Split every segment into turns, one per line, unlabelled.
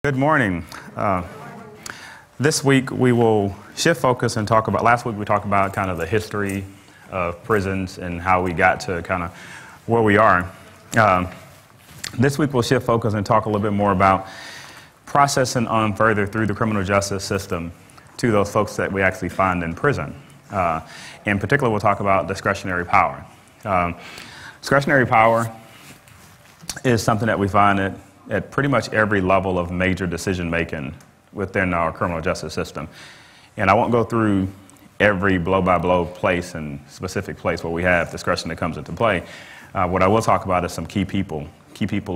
Good morning. This week we will shift focus and talk about, last week we talked about kind of the history of prisons and how we got to kind of where we are. This week we'll shift focus and talk a little bit more about processing on further through the criminal justice system to those folks that we actually find in prison. In particular, we'll talk about discretionary power. Discretionary power is something that we find at pretty much every level of major decision making within our criminal justice system. And I won't go through every blow-by-blow place and specific place where we have discretion that comes into play. What I will talk about is some key people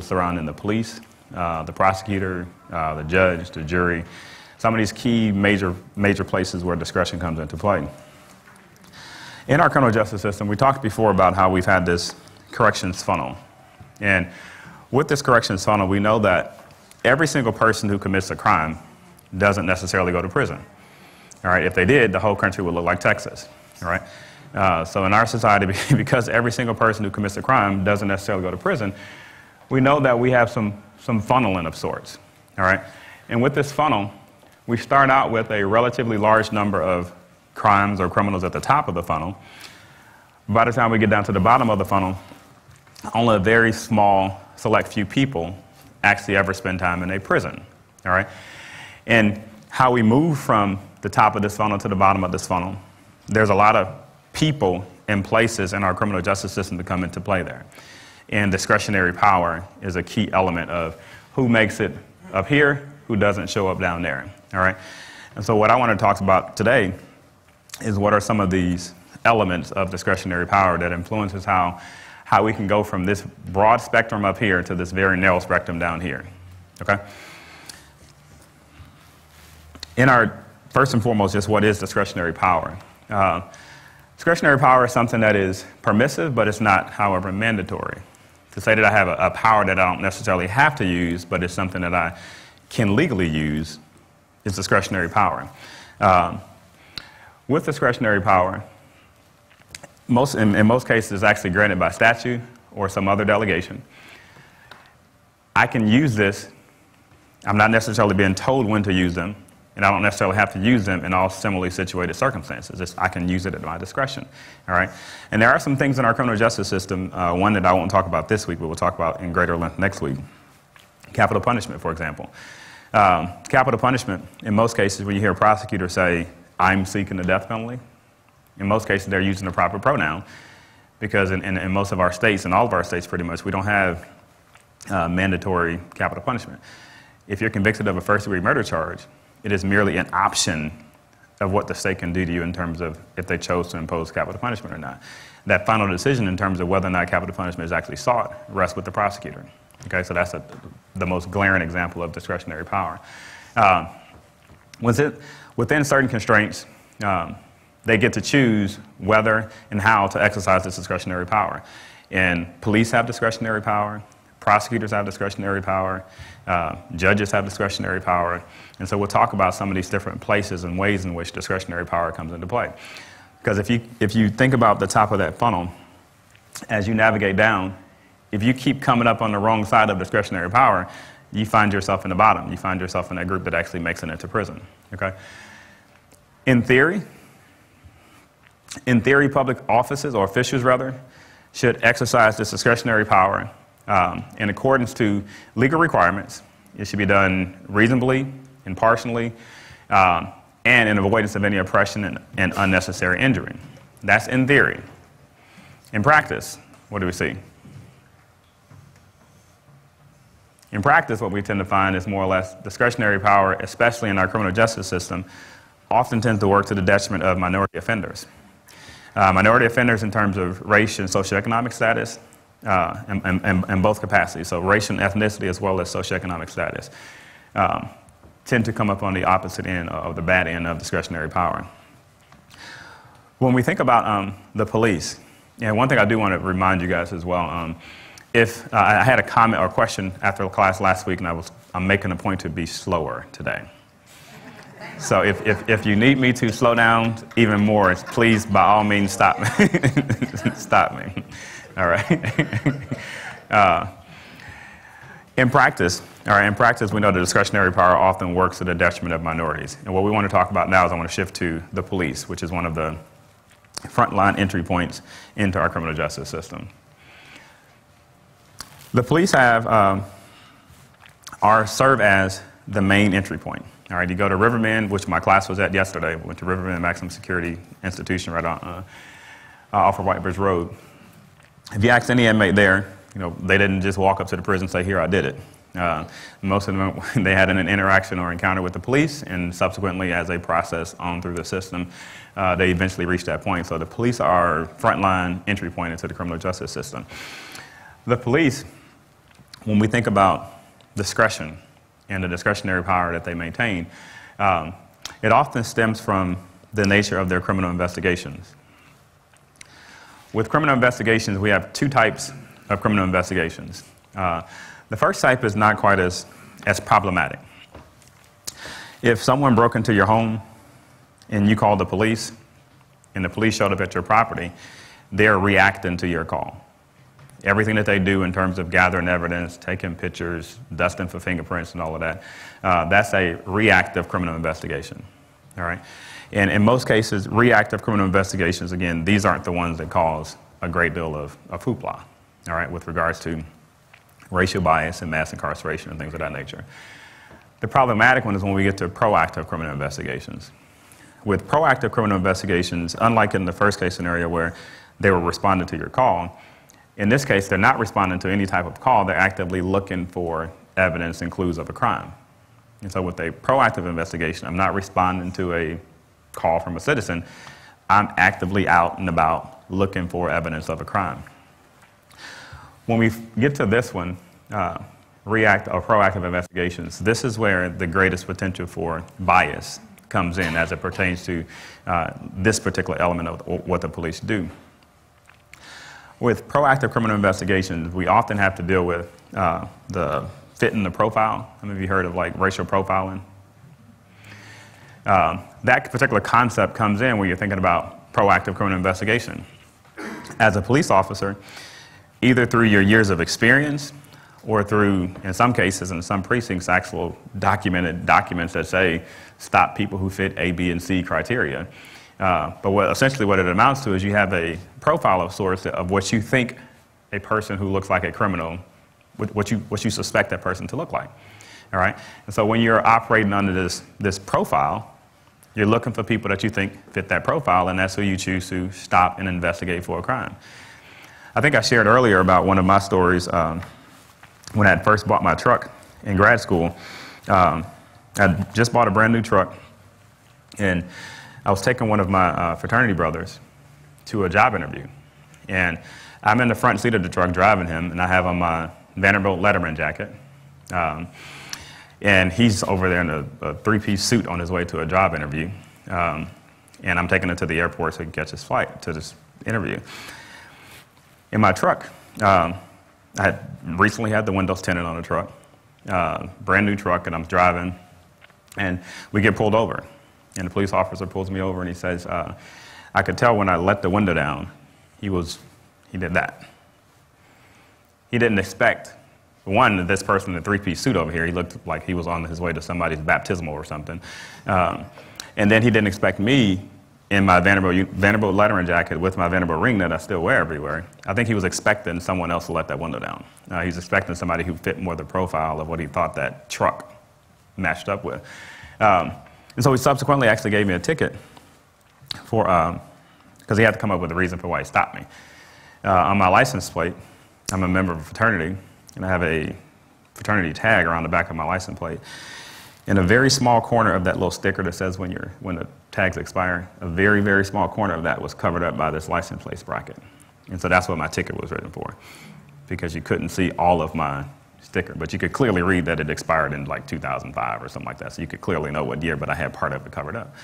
surrounding the police, the prosecutor, the judge, the jury, some of these key major places where discretion comes into play. In our criminal justice system, we talked before about how we've had this corrections funnel. And with this corrections funnel, we know that every single person who commits a crime doesn't necessarily go to prison. All right, if they did, the whole country would look like Texas. All right, so in our society, because every single person who commits a crime doesn't necessarily go to prison, we know that we have some funneling of sorts. All right, and with this funnel, we start out with a relatively large number of crimes or criminals at the top of the funnel. By the time we get down to the bottom of the funnel, only a very small, select few people actually ever spend time in a prison. All right, and how we move from the top of this funnel to the bottom of this funnel, there's a lot of people and places in our criminal justice system to come into play there. And discretionary power is a key element of who makes it up here, who doesn't show up down there. All right, and so what I want to talk about today is what are some of these elements of discretionary power that influences how we can go from this broad spectrum up here to this very narrow spectrum down here. Okay. In our first and foremost, just what is discretionary power? Discretionary power is something that is permissive, but it's not, however, mandatory. To say that I have a power that I don't necessarily have to use, but it's something that I can legally use, is discretionary power. With discretionary power, in most cases, it's actually granted by statute or some other delegation. I can use this. I'm not necessarily being told when to use them, and I don't necessarily have to use them in all similarly situated circumstances. I can use it at my discretion. All right? And there are some things in our criminal justice system, one that I won't talk about this week, but we'll talk about in greater length next week. Capital punishment, for example. Capital punishment, in most cases, when you hear a prosecutor say, "I'm seeking the death penalty," in most cases, they're using the proper pronoun, because in most of our states, in all of our states pretty much, we don't have mandatory capital punishment. If you're convicted of a first-degree murder charge, it is merely an option of what the state can do to you in terms of if they chose to impose capital punishment or not. That final decision in terms of whether or not capital punishment is actually sought rests with the prosecutor. Okay, so that's the most glaring example of discretionary power. Within certain constraints, they get to choose whether and how to exercise this discretionary power. And police have discretionary power, prosecutors have discretionary power, judges have discretionary power. And so we'll talk about some of these different places and ways in which discretionary power comes into play. Because if you think about the top of that funnel, as you navigate down, if you keep coming up on the wrong side of discretionary power, you find yourself in the bottom. You find yourself in that group that actually makes it into prison. Okay? In theory, public offices, or officials rather, should exercise this discretionary power in accordance to legal requirements. It should be done reasonably, impartially, and in avoidance of any oppression and unnecessary injury. That's in theory. In practice, what do we see? In practice, what we tend to find is more or less discretionary power, especially in our criminal justice system, often tends to work to the detriment of minority offenders. Minority offenders in terms of race and socioeconomic status, in both capacities, so race and ethnicity as well as socioeconomic status, tend to come up on the opposite end of the bad end of discretionary power. When we think about the police, and one thing I do want to remind you guys as well, if I had a comment or question after class last week, and I'm making a point to be slower today. So if you need me to slow down even more, please, by all means, stop me. Stop me. All right. In practice, we know the discretionary power often works to the detriment of minorities. And what we want to talk about now is I want to shift to the police, which is one of the frontline entry points into our criminal justice system. The police serve as the main entry point. All right, you go to Riverbend, which my class was at yesterday. We went to Riverbend Maximum Security Institution right on off of White Bridge Road. If you ask any inmate there, they didn't just walk up to the prison and say, "Here, I did it." Most of them, they had an interaction or encounter with the police, and subsequently, as they process on through the system, they eventually reach that point. So the police are frontline entry point into the criminal justice system. The police, when we think about discretion and the discretionary power that they maintain, it often stems from the nature of their criminal investigations. With criminal investigations, we have two types of criminal investigations. The first type is not quite as problematic. If someone broke into your home and you called the police and the police showed up at your property, they're reacting to your call. Everything that they do in terms of gathering evidence, taking pictures, dusting for fingerprints and all of that, that's a reactive criminal investigation. All right? And in most cases, reactive criminal investigations, again, these aren't the ones that cause a great deal of hoopla, all right, with regards to racial bias and mass incarceration and things of that nature. The problematic one is when we get to proactive criminal investigations. With proactive criminal investigations, unlike in the first case scenario where they were responding to your call, in this case, they're not responding to any type of call. They're actively looking for evidence and clues of a crime. And so with a proactive investigation, I'm not responding to a call from a citizen. I'm actively out and about looking for evidence of a crime. When we get to this one, reactive or proactive investigations, this is where the greatest potential for bias comes in as it pertains to this particular element of what the police do. With proactive criminal investigations, we often have to deal with the fit in the profile. How many of you heard of like racial profiling? That particular concept comes in when you're thinking about proactive criminal investigation. As a police officer, either through your years of experience or through, in some cases, in some precincts, actual documented documents that say, stop people who fit A, B, and C criteria. But essentially what it amounts to is you have a profile of sorts of what you think a person who looks like a criminal, what you suspect that person to look like. All right? And so when you're operating under this profile, you're looking for people that you think fit that profile, and that's who you choose to stop and investigate for a crime. I think I shared earlier about one of my stories when I had first bought my truck in grad school. I just bought a brand new truck, and I was taking one of my fraternity brothers to a job interview. And I'm in the front seat of the truck driving him, and I have on my Vanderbilt Letterman jacket. And he's over there in a three-piece suit on his way to a job interview. And I'm taking him to the airport so he can catch his flight to this interview. In my truck, I had recently had the windows tinted on the truck, brand new truck, and I'm driving, and we get pulled over. And the police officer pulls me over and he says, I could tell when I let the window down, he did that. He didn't expect, one, this person in the three-piece suit over here, he looked like he was on his way to somebody's baptismal or something. And then he didn't expect me in my Vanderbilt Letterman jacket with my Vanderbilt ring that I still wear everywhere. I think he was expecting someone else to let that window down. He's expecting somebody who fit more the profile of what he thought that truck matched up with. And so he subsequently actually gave me a ticket for, because he had to come up with a reason for why he stopped me. On my license plate, I'm a member of a fraternity, and I have a fraternity tag around the back of my license plate. In a very small corner of that little sticker that says when the tags expire, a very, very small corner of that was covered up by this license plate bracket. And so that's what my ticket was written for, because you couldn't see all of my sticker, but you could clearly read that it expired in like 2005 or something like that, so you could clearly know what year, but I had part of it covered up.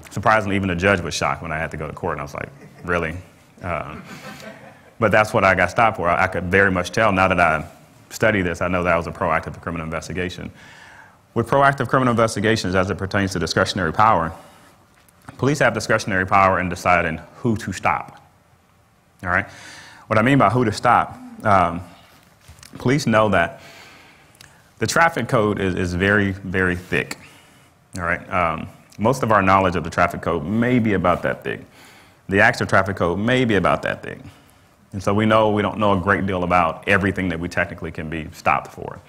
Surprisingly, even the judge was shocked when I had to go to court, and I was like, really? But that's what I got stopped for. I could very much tell, now that I study this, I know that was a proactive criminal investigation. With proactive criminal investigations as it pertains to discretionary power, police have discretionary power in deciding who to stop. All right? What I mean by who to stop, police know that the traffic code is very, very thick. All right. Most of our knowledge of the traffic code may be about that thick. The actual traffic code may be about that thick. And so we don't know a great deal about everything that we technically can be stopped for.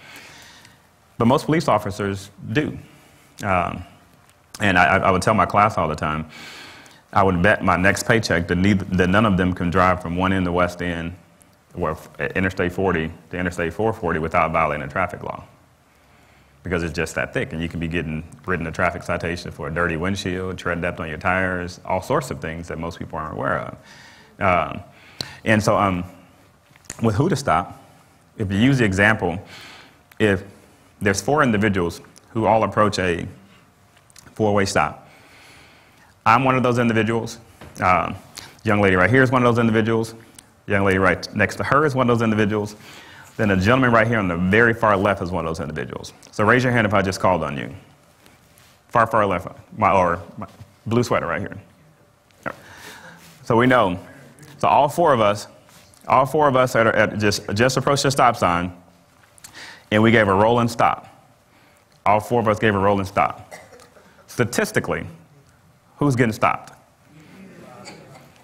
But most police officers do. And I would tell my class all the time, I would bet my next paycheck that none of them can drive from one end to West End, or Interstate 40 to Interstate 440 without violating a traffic law. Because it's just that thick, and you can be written a traffic citation for a dirty windshield, tread depth on your tires, all sorts of things that most people aren't aware of. And so with who to stop, if you use the example, if there's 4 individuals who all approach a 4-way stop, I'm one of those individuals. Young lady right here is one of those individuals. Young lady right next to her is one of those individuals. Then a gentleman right here on the very far left is one of those individuals. So raise your hand if I just called on you. Far, far left, my blue sweater right here. So we know. So all four of us just approached the stop sign, and we gave a rolling stop. All 4 of us gave a rolling stop. Statistically, who's getting stopped?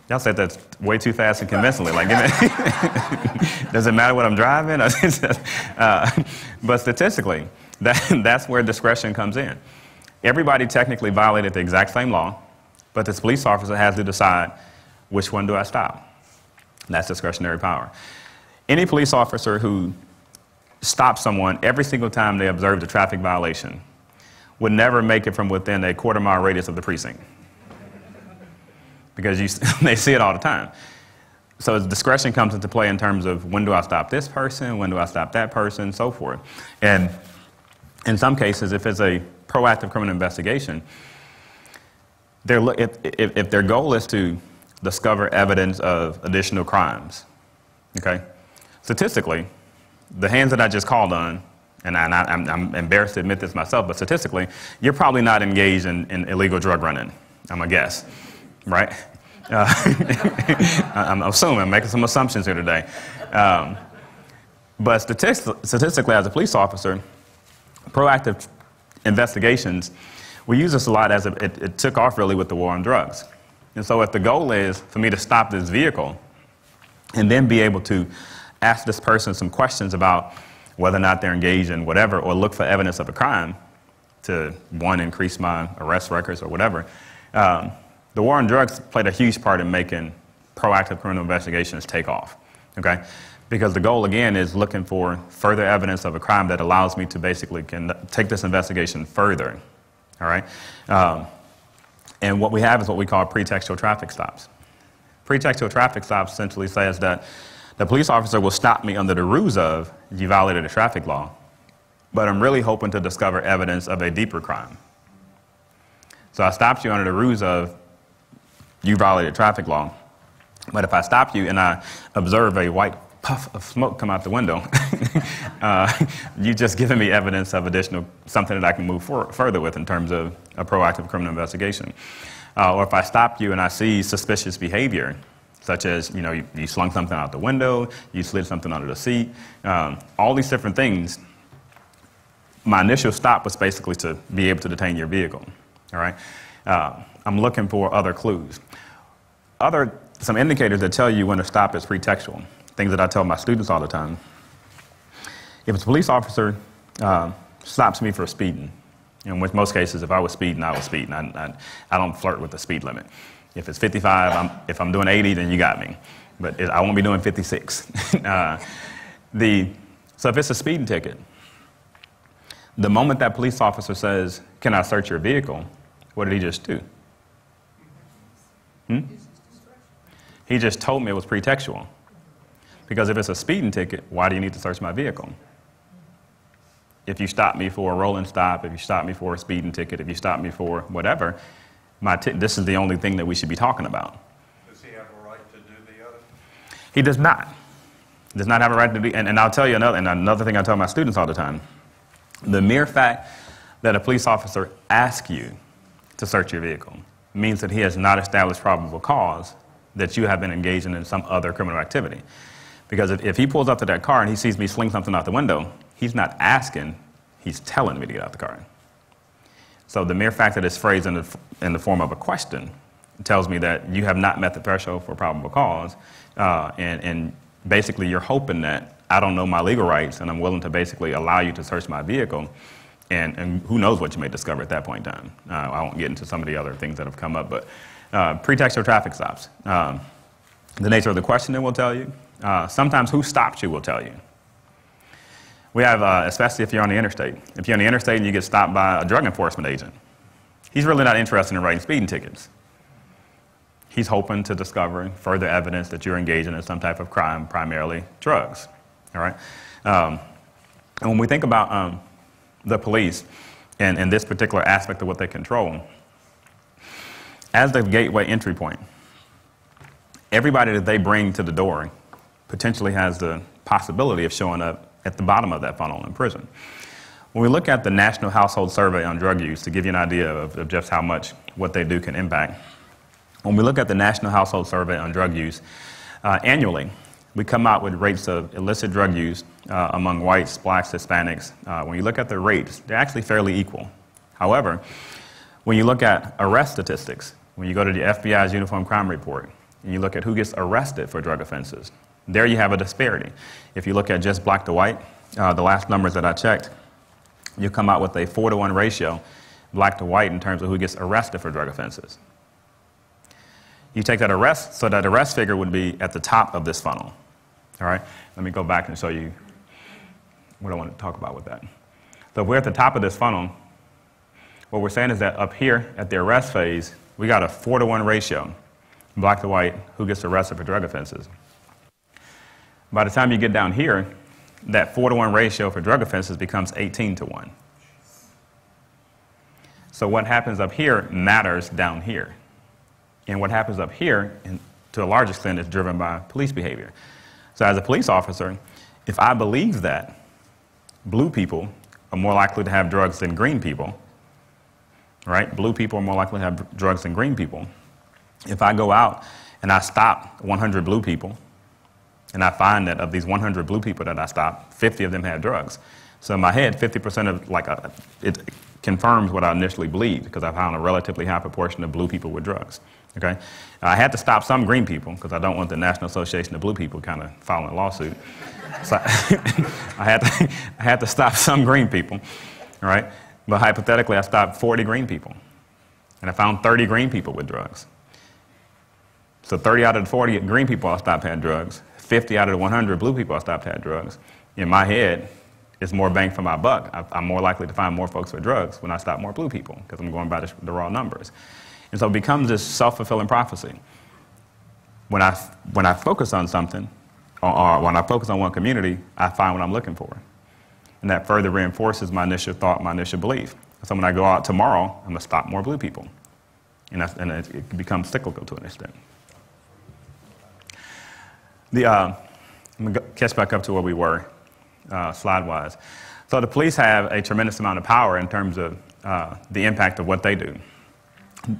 Y'all said that's way too fast and convincingly. Like, does it matter what I'm driving? But statistically, that's where discretion comes in. Everybody technically violated the exact same law, but this police officer has to decide, which one do I stop? That's discretionary power. Any police officer who stops someone every single time they observe the traffic violation would never make it from within a quarter-mile radius of the precinct. Because they see it all the time. So discretion comes into play in terms of when do I stop this person, when do I stop that person, so forth. And in some cases, if it's a proactive criminal investigation, if their goal is to discover evidence of additional crimes, okay? Statistically, the hands that I just called on, and I'm embarrassed to admit this myself, but statistically, you're probably not engaged in illegal drug running, I'm gonna guess. Right? I'm assuming, I'm making some assumptions here today. But statistically, as a police officer, proactive investigations, we use this a lot as it took off really with the war on drugs. And so if the goal is for me to stop this vehicle and then be able to ask this person some questions about whether or not they're engaged in whatever, or look for evidence of a crime to, one, increase my arrest records or whatever, the war on drugs played a huge part in making proactive criminal investigations take off, okay? Because the goal, again, is looking for further evidence of a crime that allows me to basically take this investigation further, all right? And what we have is what we call pretextual traffic stops. Pretextual traffic stops essentially says that the police officer will stop me under the ruse of, you violated a traffic law, but I'm really hoping to discover evidence of a deeper crime. So I stopped you under the ruse of, you violated traffic law. But if I stop you and I observe a white puff of smoke come out the window, you've just given me evidence of something that I can move further with in terms of a proactive criminal investigation. Or if I stop you and I see suspicious behavior, such as, you slung something out the window, you slid something under the seat, all these different things, my initial stop was basically to be able to detain your vehicle, all right? I'm looking for other clues. Some indicators that tell you when a stop is pretextual, things that I tell my students all the time. If a police officer stops me for speeding, in which most cases, if I was speeding, I was speeding. I don't flirt with the speed limit. If it's 55, if I'm doing 80, then you got me. But I won't be doing 56. So if it's a speeding ticket, the moment that police officer says, "Can I search your vehicle?" what did he just do? He just told me it was pretextual. Because if it's a speeding ticket, why do you need to search my vehicle? If you stop me for a rolling stop, if you stop me for a speeding ticket, if you stop me for whatever, this is the only thing that we should be talking about.
Does he have a right to do the other?
He does not. He does not have a right to do, and I'll tell you another thing I tell my students all the time. The mere fact that a police officer asks you to search your vehicle means that he has not established probable cause that you have been engaging in some other criminal activity. Because if he pulls up to that car and he sees me sling something out the window, he's not asking, he's telling me to get out the car. So the mere fact that it's phrased in the form of a question tells me that you have not met the threshold for probable cause, and basically you're hoping that I don't know my legal rights and I'm willing to basically allow you to search my vehicle, and who knows what you may discover at that point in time. I won't get into some of the other things that have come up, but pretextual traffic stops. The nature of the question will tell you. Sometimes who stopped you will tell you. We have, especially if you're on the interstate. If you're on the interstate and you get stopped by a drug enforcement agent, he's really not interested in writing speeding tickets. He's hoping to discover further evidence that you're engaging in some type of crime, primarily drugs. All right? And when we think about the police and this particular aspect of what they control, as the gateway entry point, everybody that they bring to the door potentially has the possibility of showing up at the bottom of that funnel in prison. When we look at the National Household Survey on Drug Use, to give you an idea of just how much what they do can impact, when we look at the National Household Survey on Drug Use, annually, we come out with rates of illicit drug use among whites, blacks, Hispanics. When you look at the rates, they're actually fairly equal. However, when you look at arrest statistics, when you go to the FBI's Uniform Crime Report, and you look at who gets arrested for drug offenses, there you have a disparity. If you look at just black to white, the last numbers that I checked, you come out with a 4-to-1 ratio, black to white, in terms of who gets arrested for drug offenses. You take that arrest, so that arrest figure would be at the top of this funnel. All right? Let me go back and show you what I want to talk about with that. So if we're at the top of this funnel, what we're saying is that up here at the arrest phase, we got a 4-to-1 ratio, black to white, who gets arrested for drug offenses. By the time you get down here, that 4-to-1 ratio for drug offenses becomes 18-to-1. So what happens up here matters down here. And what happens up here, and to a large extent, is driven by police behavior. So as a police officer, if I believe that blue people are more likely to have drugs than green people, right? Blue people are more likely to have drugs than green people. If I go out and I stop 100 blue people, and I find that of these 100 blue people that I stopped, 50 of them had drugs. So in my head, 50% of, it confirms what I initially believed, because I found a relatively high proportion of blue people with drugs. Okay? I had to stop some green people, because I don't want the National Association of Blue People kind of filing a lawsuit. So I had to stop some green people, all right? But hypothetically, I stopped 40 green people, and I found 30 green people with drugs. So 30 out of the 40 green people I stopped had drugs. 50 out of the 100 blue people I stopped had drugs. In my head, it's more bang for my buck. I'm more likely to find more folks with drugs when I stop more blue people, because I'm going by the raw numbers. And so it becomes this self-fulfilling prophecy. When I focus on something, or when I focus on one community, I find what I'm looking for. And that further reinforces my initial thought, my initial belief. So when I go out tomorrow, I'm going to stop more blue people. And it becomes cyclical to an extent. I'm going to catch back up to where we were, slide-wise. So the police have a tremendous amount of power in terms of the impact of what they do.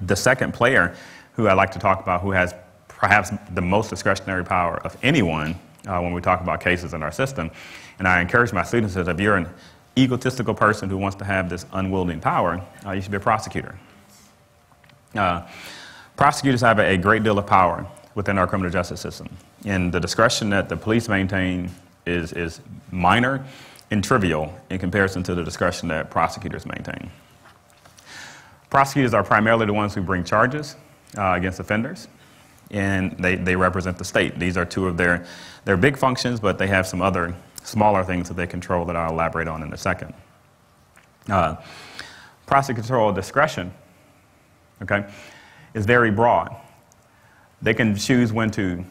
The second player who I'd like to talk about, who has perhaps the most discretionary power of anyone when we talk about cases in our system, and I encourage my students that if you're an egotistical person who wants to have this unwielding power, you should be a prosecutor. Prosecutors have a great deal of power within our criminal justice system. And the discretion that the police maintain is minor and trivial in comparison to the discretion that prosecutors maintain. Prosecutors are primarily the ones who bring charges against offenders, and they represent the state. These are two of their big functions, but they have some other smaller things that they control that I'll elaborate on in a second. Prosecutorial discretion, okay, is very broad. They can choose when to,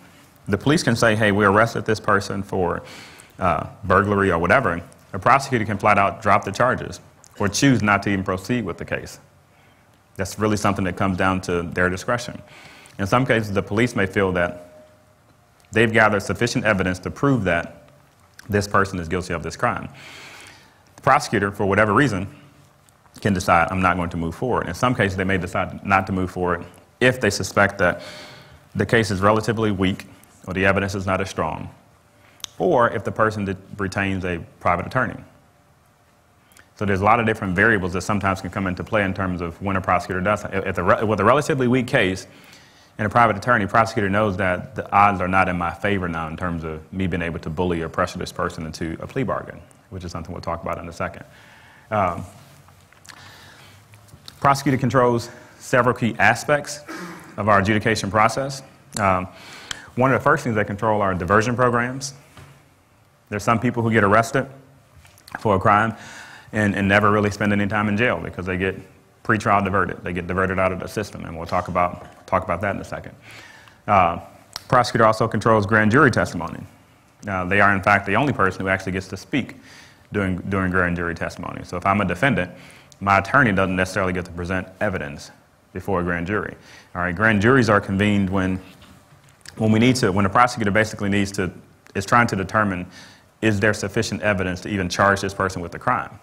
the police can say, hey, we arrested this person for burglary or whatever. A prosecutor can flat out drop the charges or choose not to even proceed with the case. That's really something that comes down to their discretion. In some cases, the police may feel that they've gathered sufficient evidence to prove that this person is guilty of this crime. The prosecutor, for whatever reason, can decide, I'm not going to move forward. In some cases, they may decide not to move forward if they suspect that the case is relatively weak or the evidence is not as strong. or if the person retains a private attorney. So there's a lot of different variables that sometimes can come into play in terms of when a prosecutor does. With a relatively weak case and a private attorney, prosecutor knows that the odds are not in my favor now in terms of me being able to bully or pressure this person into a plea bargain, which is something we'll talk about in a second. Prosecutor controls several key aspects of our adjudication process. One of the first things they control are diversion programs. There's some people who get arrested for a crime and never really spend any time in jail because they get pretrial diverted. They get diverted out of the system, and we'll talk about that in a second. Prosecutor also controls grand jury testimony. They are, in fact, the only person who actually gets to speak during grand jury testimony. So if I'm a defendant, my attorney doesn't necessarily get to present evidence before a grand jury. All right, grand juries are convened when the prosecutor basically is trying to determine, is there sufficient evidence to even charge this person with the crime?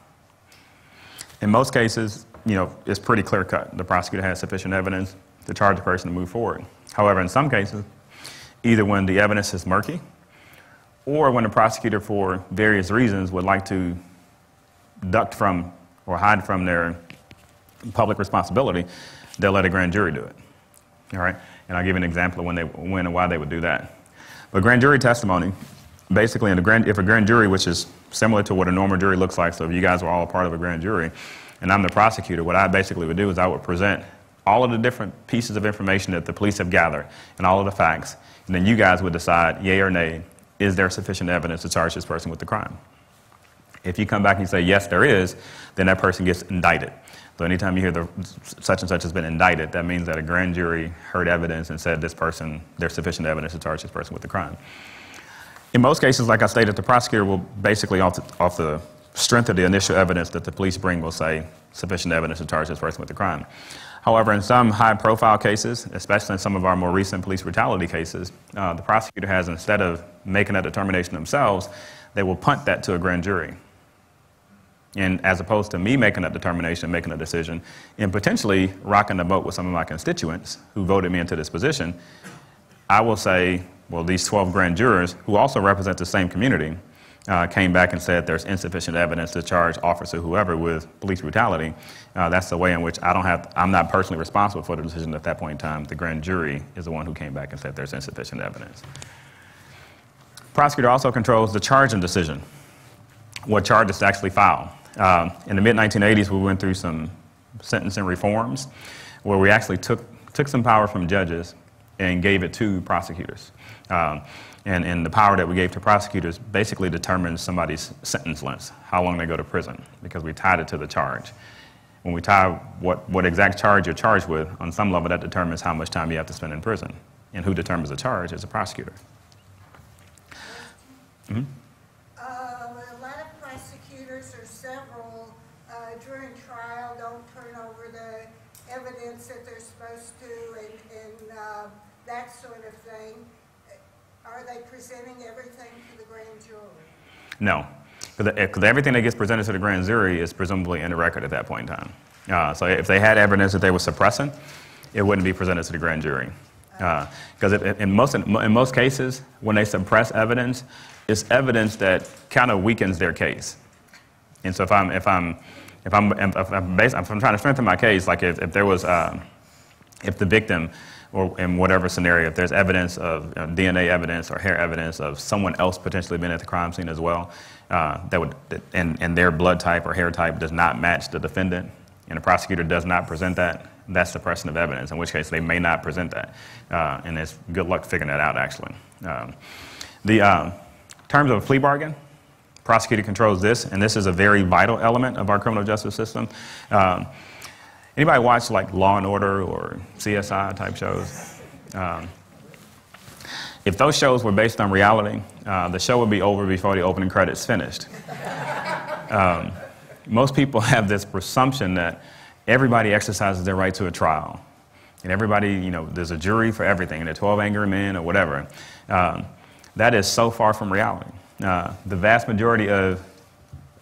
In most cases, it's pretty clear cut. The prosecutor has sufficient evidence to charge the person to move forward. However, in some cases, either when the evidence is murky or when the prosecutor, for various reasons, would like to duck from or hide from their public responsibility, they'll let a grand jury do it. All right? And I'll give you an example of when and why they would do that. But grand jury testimony, basically, if a grand jury, which is similar to what a normal jury looks like, so if you guys were all a part of a grand jury, and I'm the prosecutor, what I basically would do is I would present all of the different pieces of information that the police have gathered and all of the facts, and then you guys would decide, yay or nay, is there sufficient evidence to charge this person with the crime? If you come back and you say, yes, there is, then that person gets indicted. So anytime you hear such and such has been indicted, that means that a grand jury heard evidence and said there's sufficient evidence to charge this person with the crime. In most cases, like I stated, the prosecutor will basically, off the strength of the initial evidence that the police bring, will say sufficient evidence to charge this person with the crime. However, in some high-profile cases, especially in some of our more recent police brutality cases, the prosecutor has, instead of making that determination themselves, they will punt that to a grand jury. And as opposed to me making that determination, making a decision, and potentially rocking the boat with some of my constituents who voted me into this position, I will say, well, these 12 grand jurors, who also represent the same community, came back and said there's insufficient evidence to charge officer whoever with police brutality. That's the way in which I'm not personally responsible for the decision at that point in time. The grand jury is the one who came back and said there's insufficient evidence. Prosecutor also controls the charging decision, what charges to actually file. In the mid-1980s, we went through some sentencing reforms where we actually took some power from judges and gave it to prosecutors. And the power that we gave to prosecutors basically determines somebody's sentence length, how long they go to prison, because we tied it to the charge. When we tie what exact charge you're charged with, on some level that determines how much time you have to spend in prison. And who determines the charge is a prosecutor. Mm-hmm.
A lot of prosecutors or several during trial don't turn over the evidence that they're supposed to and that sort of thing. Are they presenting everything to the grand jury? No,
because everything that gets presented to the grand jury is presumably in the record at that point in time. So if they had evidence that they were suppressing, it wouldn't be presented to the grand jury. Because in most cases, when they suppress evidence, it's evidence that kind of weakens their case. And so if I'm trying to strengthen my case, like if the victim, or in whatever scenario, if there's evidence of DNA evidence or hair evidence of someone else potentially being at the crime scene as well, and their blood type or hair type does not match the defendant, and the prosecutor does not present that, that's suppression of evidence, in which case they may not present that. And it's good luck figuring that out, actually. The terms of a plea bargain, prosecutor controls this, and this is a very vital element of our criminal justice system. Anybody watch like Law and Order or CSI type shows? If those shows were based on reality, the show would be over before the opening credits finished. Most people have this presumption that everybody exercises their right to a trial. And everybody, there's a jury for everything, and there are 12 angry men or whatever. That is so far from reality. The vast majority of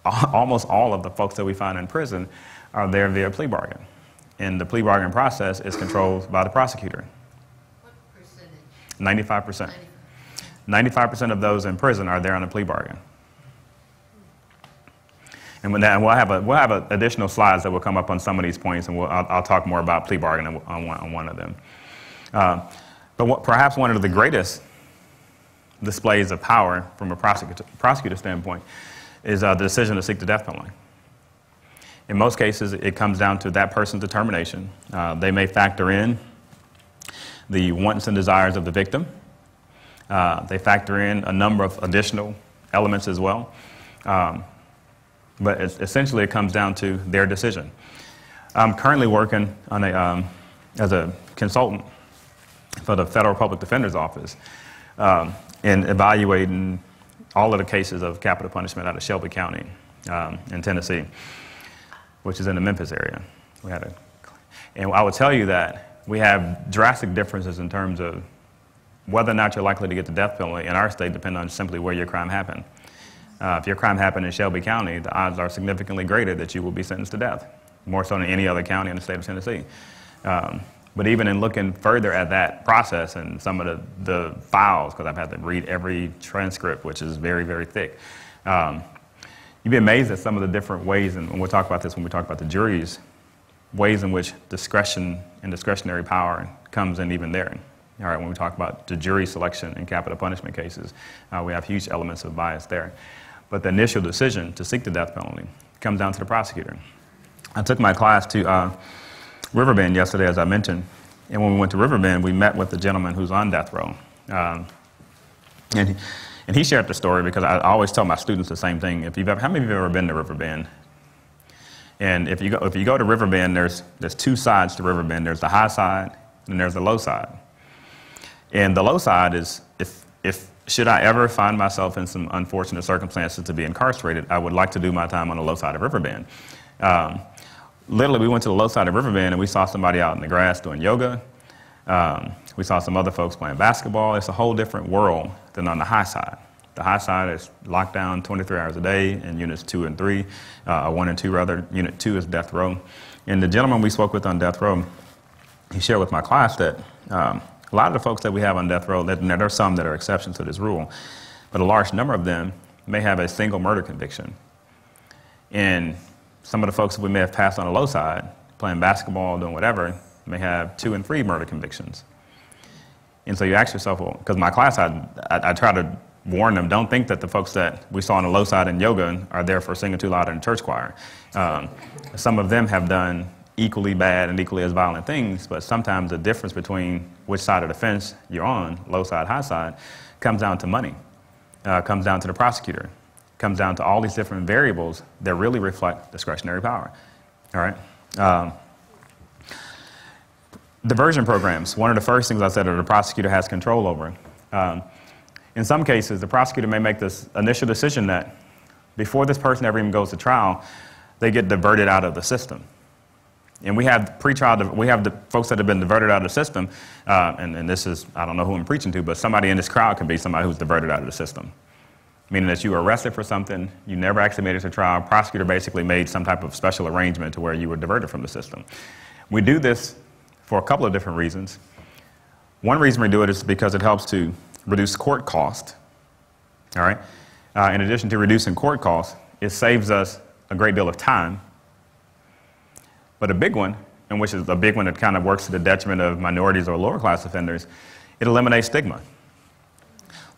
almost all of the folks that we find in prison are there via plea bargain. And the plea bargain process is controlled by the prosecutor.
What percentage?
95%. 95% of those in prison are there on a plea bargain. And we'll have additional slides that will come up on some of these points, and I'll talk more about plea bargaining on one of them. But perhaps one of the greatest displays of power from a prosecutor standpoint is the decision to seek the death penalty. In most cases, it comes down to that person's determination. They may factor in the wants and desires of the victim. They factor in a number of additional elements as well. But essentially, it comes down to their decision. I'm currently working on as a consultant for the Federal Public Defender's Office in evaluating all of the cases of capital punishment out of Shelby County in Tennessee, which is in the Memphis area. And I would tell you that we have drastic differences in terms of whether or not you're likely to get the death penalty in our state depending on simply where your crime happened. If your crime happened in Shelby County, the odds are significantly greater that you will be sentenced to death, more so than any other county in the state of Tennessee. But even in looking further at that process and some of the files, because I've had to read every transcript, which is very, very thick, you'd be amazed at some of the different ways, and we'll talk about this when we talk about the juries, ways in which discretion and discretionary power comes in even there. All right, when we talk about the jury selection in capital punishment cases, we have huge elements of bias there. But the initial decision to seek the death penalty comes down to the prosecutor. I took my class to Riverbend yesterday, as I mentioned, and when we went to Riverbend, we met with the gentleman who's on death row. And he shared the story because I always tell my students the same thing. How many of you have ever been to Riverbend? And if you go to Riverbend, there's two sides to Riverbend. There's the high side and there's the low side. And the low side is if should I ever find myself in some unfortunate circumstances to be incarcerated, I would like to do my time on the low side of Riverbend. Literally, we went to the low side of Riverbend and we saw somebody out in the grass doing yoga. We saw some other folks playing basketball. It's a whole different world than on the high side. The high side is locked down 23 hours a day in units 2 and 3, 1 and 2 rather. Unit 2 is death row. And the gentleman we spoke with on death row, he shared with my class that a lot of the folks that we have on death row, there are some that are exceptions to this rule, but a large number of them may have a single murder conviction. And some of the folks that we may have passed on the low side, playing basketball, doing whatever, may have 2 and 3 murder convictions. And so you ask yourself, well, because my class, I try to warn them, don't think that the folks that we saw on the low side in yoga are there for singing too loud in the church choir. Some of them have done equally bad and equally as violent things, but sometimes the difference between which side of the fence you're on, low side, high side, comes down to money, comes down to the prosecutor, comes down to all these different variables that really reflect discretionary power. All right. Diversion programs, one of the first things I said that the prosecutor has control over. In some cases, the prosecutor may make this initial decision that before this person ever even goes to trial, they get diverted out of the system. And we have the folks that have been diverted out of the system, and this is, I don't know who I'm preaching to, but somebody in this crowd could be somebody who's diverted out of the system. Meaning that you were arrested for something, you never actually made it to trial, prosecutor basically made some type of special arrangement to where you were diverted from the system. We do this for a couple of different reasons. One reason we do it is because it helps to reduce court cost. All right. In addition to reducing court costs, it saves us a great deal of time. But a big one, and which is a big one that kind of works to the detriment of minorities or lower class offenders, it eliminates stigma.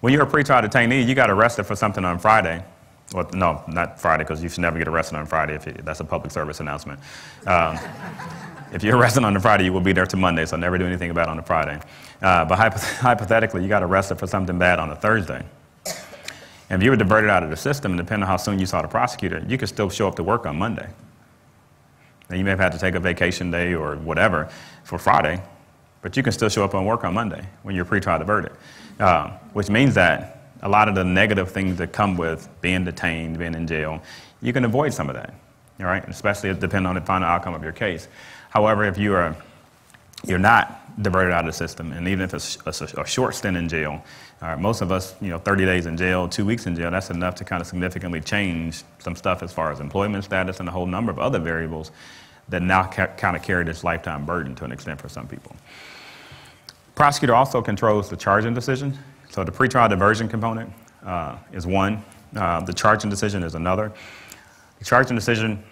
When you're a pretrial detainee, you got arrested for something on Friday. Well, no, not Friday, because you should never get arrested on Friday. That's a public service announcement. If you're arrested on the Friday, you will be there till Monday, so never do anything about it on the Friday. But hypothetically, you got arrested for something bad on a Thursday. And if you were diverted out of the system, and depending on how soon you saw the prosecutor, you could still show up to work on Monday. Now, you may have had to take a vacation day or whatever for Friday, but you can still show up on work on Monday when you're pretrial diverted, which means that a lot of the negative things that come with being detained, being in jail, you can avoid some of that, all right? Especially depending on the final outcome of your case. However, if you're not diverted out of the system, and even if it's a short stint in jail, most of us, 30 days in jail, 2 weeks in jail, that's enough to kind of significantly change some stuff as far as employment status and a whole number of other variables that now kind of carry this lifetime burden to an extent for some people. Prosecutor also controls the charging decision. So the pretrial diversion component is one. The charging decision is another. The charging decision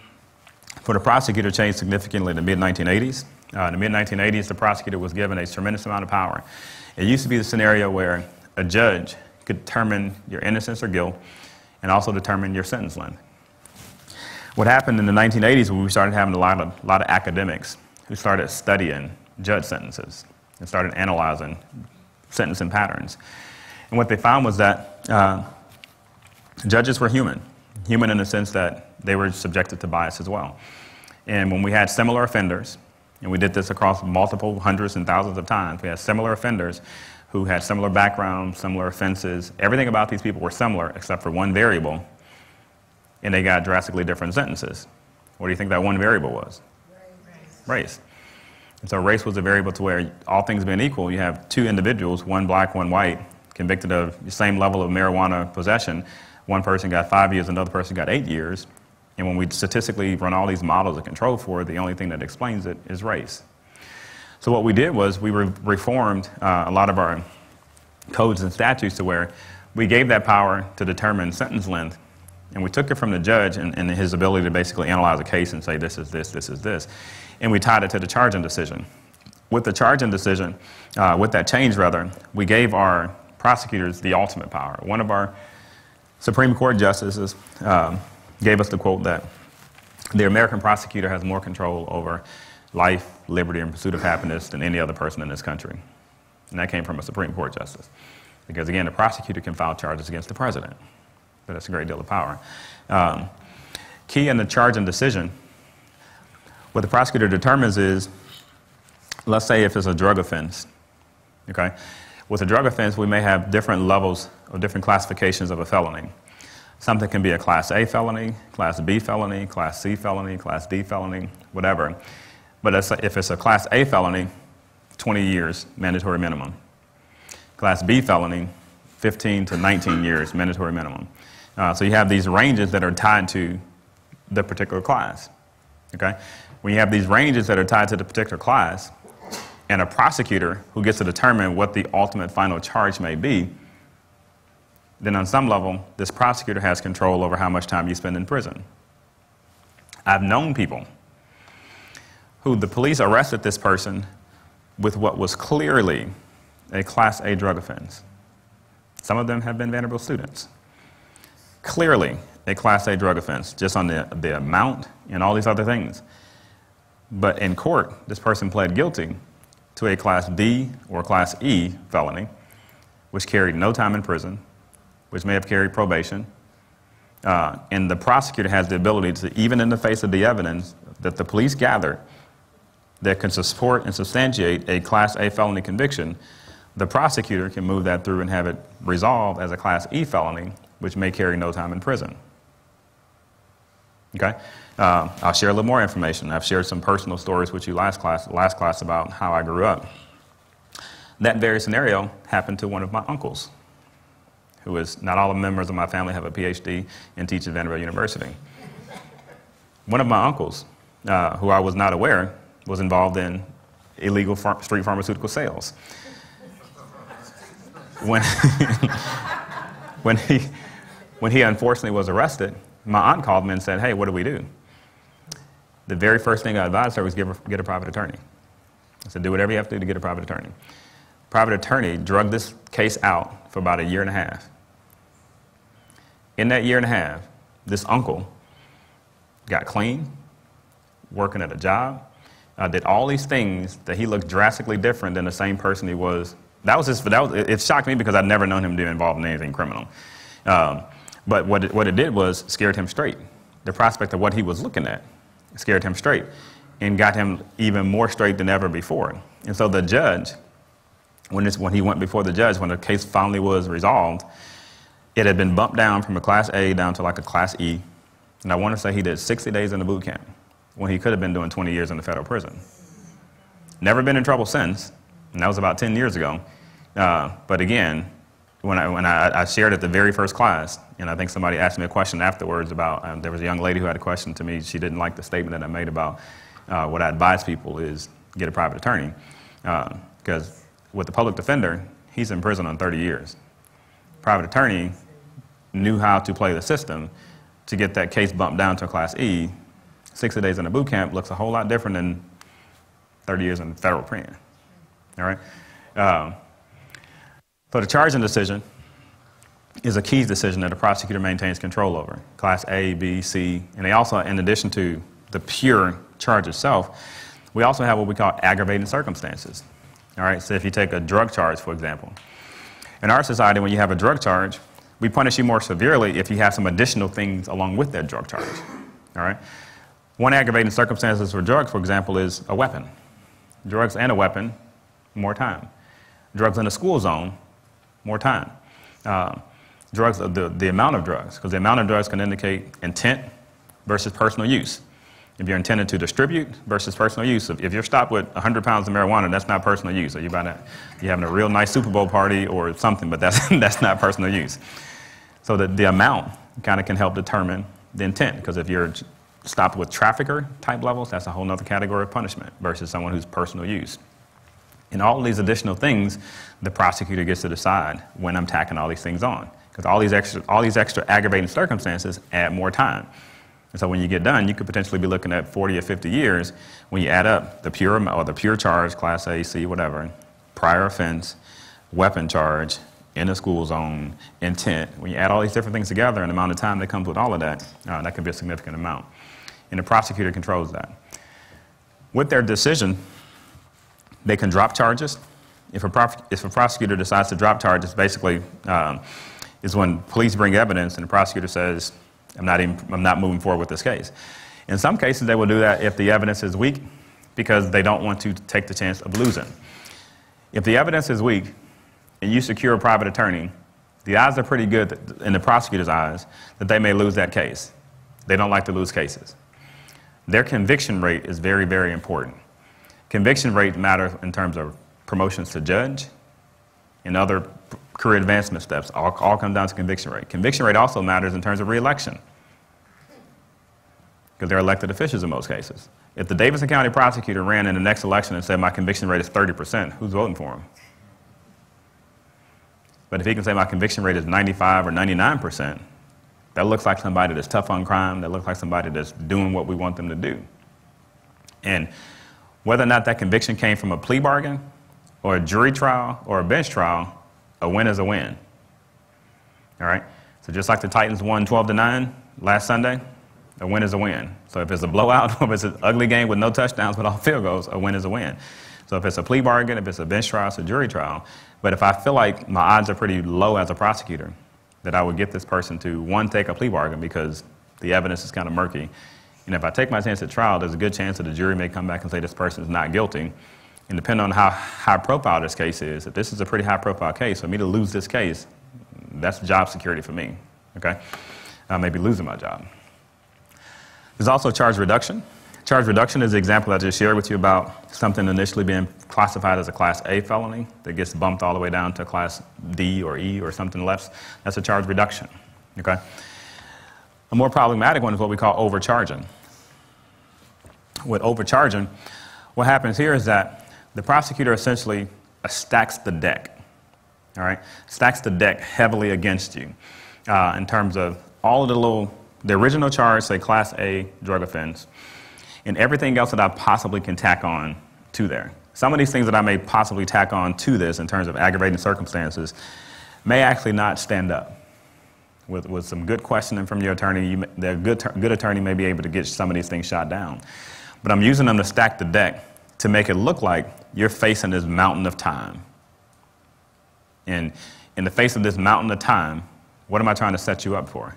for the prosecutor changed significantly in the mid-1980s. In the mid-1980s, the prosecutor was given a tremendous amount of power. It used to be the scenario where a judge could determine your innocence or guilt and also determine your sentence length. What happened in the 1980s when we started having a lot of academics who started studying judge sentences and started analyzing sentencing patterns. And what they found was that judges were human in the sense that they were subjected to bias as well. And when we had similar offenders, and we did this across multiple hundreds and thousands of times, we had similar offenders who had similar backgrounds, similar offenses. Everything about these people were similar except for one variable, and they got drastically different sentences. What do you think that one variable was? Race. And so race was a variable to where, all things being equal, you have two individuals, one black, one white, convicted of the same level of marijuana possession. One person got 5 years, another person got 8 years. And when we statistically run all these models of control for it, the only thing that explains it is race. So what we did was we reformed a lot of our codes and statutes to where we gave that power to determine sentence length, and we took it from the judge and his ability to basically analyze a case and say this is this, this is this, and we tied it to the charging decision. With the charging decision, with that change rather, we gave our prosecutors the ultimate power. One of our Supreme Court justices gave us the quote that the American prosecutor has more control over life, liberty, and pursuit of happiness than any other person in this country. And that came from a Supreme Court justice. Because again, the prosecutor can file charges against the president. But that's a great deal of power. Key in the charging decision, what the prosecutor determines is, let's say if it's a drug offense, okay? With a drug offense, we may have different levels or different classifications of a felony. Something can be a Class A felony, Class B felony, Class C felony, Class D felony, whatever. But if it's a Class A felony, 20 years, mandatory minimum. Class B felony, 15 to 19 years, mandatory minimum. So you have these ranges that are tied to the particular class, okay? When you have these ranges that are tied to the particular class, and a prosecutor who gets to determine what the ultimate final charge may be, then on some level, this prosecutor has control over how much time you spend in prison. I've known people who the police arrested this person with what was clearly a Class A drug offense. Some of them have been Vanderbilt students. Clearly a Class A drug offense, just on the amount and all these other things. But in court, this person pled guilty to a Class D or Class E felony, which carried no time in prison, which may have carried probation. And the prosecutor has the ability to, even in the face of the evidence that the police gather that can support and substantiate a Class A felony conviction, the prosecutor can move that through and have it resolved as a Class E felony, which may carry no time in prison. Okay? I'll share a little more information. I've shared some personal stories with you last class about how I grew up. That very scenario happened to one of my uncles, who is, not all the members of my family have a PhD and teach at Vanderbilt University. One of my uncles, who I was not aware, was involved in illegal street pharmaceutical sales. When he unfortunately was arrested, my aunt called me and said, hey, what do we do? The very first thing I advised her was get a private attorney. I said, do whatever you have to do to get a private attorney. Private attorney drugged this case out for about 1.5 years. In that 1.5 years, this uncle got clean, working at a job, did all these things that he looked drastically different than the same person he was. It shocked me because I'd never known him to be involved in anything criminal. But what it did was scared him straight. The prospect of what he was looking at scared him straight and got him even more straight than ever before. And so the judge, when he went before the judge, when the case finally was resolved, it had been bumped down from a Class A down to like a Class E. And I want to say he did 60 days in the boot camp when he could have been doing 20 years in the federal prison. Never been in trouble since, and that was about 10 years ago. But again, when I shared at the very first class, and I think somebody asked me a question afterwards about, there was a young lady who had a question to me. She didn't like the statement that I made about what I advise people is get a private attorney. Because with the public defender, he's in prison on 30 years. private attorney knew how to play the system to get that case bumped down to a Class E, 60 days in a boot camp looks a whole lot different than 30 years in federal prison. All right? So the charging decision is a key decision that the prosecutor maintains control over. Class A, B, C, and they also, in addition to the pure charge itself, we also have what we call aggravating circumstances. All right, so if you take a drug charge, for example. In our society, when you have a drug charge, we punish you more severely if you have some additional things along with that drug charge. All right? One aggravating circumstances for drugs, for example, is a weapon. Drugs and a weapon, more time. Drugs in a school zone, more time. Drugs, the amount of drugs, because the amount of drugs can indicate intent versus personal use. If you're intended to distribute versus personal use. If you're stopped with 100 pounds of marijuana, that's not personal use. Or you're having a real nice Super Bowl party or something, but that's not personal use. So the amount kind of can help determine the intent, because if you're stopped with trafficker type levels, that's a whole other category of punishment versus someone who's personal use. And all of these additional things, the prosecutor gets to decide when I'm tacking all these things on, because all these extra aggravating circumstances add more time. And so when you get done, you could potentially be looking at 40 or 50 years when you add up the pure charge, Class A, C, whatever, prior offense, weapon charge, in a school zone, intent. When you add all these different things together and the amount of time that comes with all of that, that could be a significant amount. And the prosecutor controls that. With their decision, they can drop charges. If a prosecutor decides to drop charges, basically is when police bring evidence and the prosecutor says, I'm not moving forward with this case. In some cases, they will do that if the evidence is weak because they don't want to take the chance of losing. If the evidence is weak and you secure a private attorney, the odds are pretty good in the prosecutor's eyes that they may lose that case. They don't like to lose cases. Their conviction rate is very, very important. Conviction rate matters in terms of promotions to judge and other career advancement steps. All come down to conviction rate. Conviction rate also matters in terms of re-election, because they're elected officials in most cases. If the Davidson County prosecutor ran in the next election and said my conviction rate is 30%, who's voting for him? But if he can say my conviction rate is 95 or 99%, that looks like somebody that's tough on crime, that looks like somebody that's doing what we want them to do. And whether or not that conviction came from a plea bargain or a jury trial or a bench trial, a win is a win. All right? So just like the Titans won 12-9 last Sunday, a win is a win. So if it's a blowout, or if it's an ugly game with no touchdowns but all field goals, a win is a win. So if it's a plea bargain, if it's a bench trial, it's a jury trial. But if I feel like my odds are pretty low as a prosecutor, that I would get this person to, one, take a plea bargain because the evidence is kind of murky. And if I take my chance at trial, there's a good chance that the jury may come back and say this person is not guilty. And depending on how high profile this case is, if this is a pretty high profile case, for me to lose this case, that's job security for me, okay? I may be losing my job. There's also charge reduction. Charge reduction is the example I just shared with you about something initially being classified as a Class A felony that gets bumped all the way down to Class D or E or something less. That's a charge reduction, okay? A more problematic one is what we call overcharging. With overcharging, what happens here is that the prosecutor essentially stacks the deck, all right? Stacks the deck heavily against you in terms of all of the original charge, say Class A drug offense, and everything else that I possibly can tack on to there. Some of these things that I may possibly tack on to this in terms of aggravating circumstances may actually not stand up. With some good questioning from your attorney, the good attorney may be able to get some of these things shot down. But I'm using them to stack the deck to make it look like you're facing this mountain of time. And in the face of this mountain of time, what am I trying to set you up for?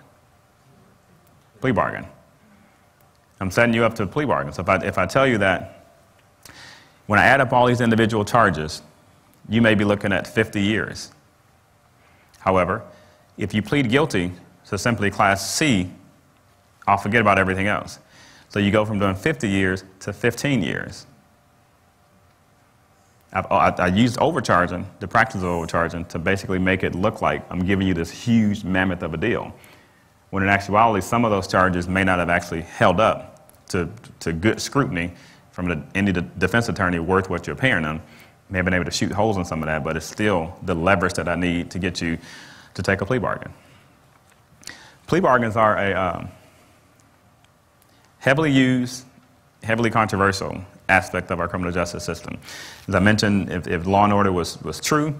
Plea bargain. I'm setting you up to a plea bargain. So if I tell you that when I add up all these individual charges, you may be looking at 50 years. However, if you plead guilty to simply Class C, I'll forget about everything else. So you go from doing 50 years to 15 years. I used overcharging, the practice of overcharging, to basically make it look like I'm giving you this huge mammoth of a deal, when in actuality, some of those charges may not have actually held up to good scrutiny from any defense attorney worth what you're paying them. May have been able to shoot holes in some of that, but it's still the leverage that I need to get you to take a plea bargain. Plea bargains are a heavily used, heavily controversial aspect of our criminal justice system. As I mentioned, if Law and Order was true,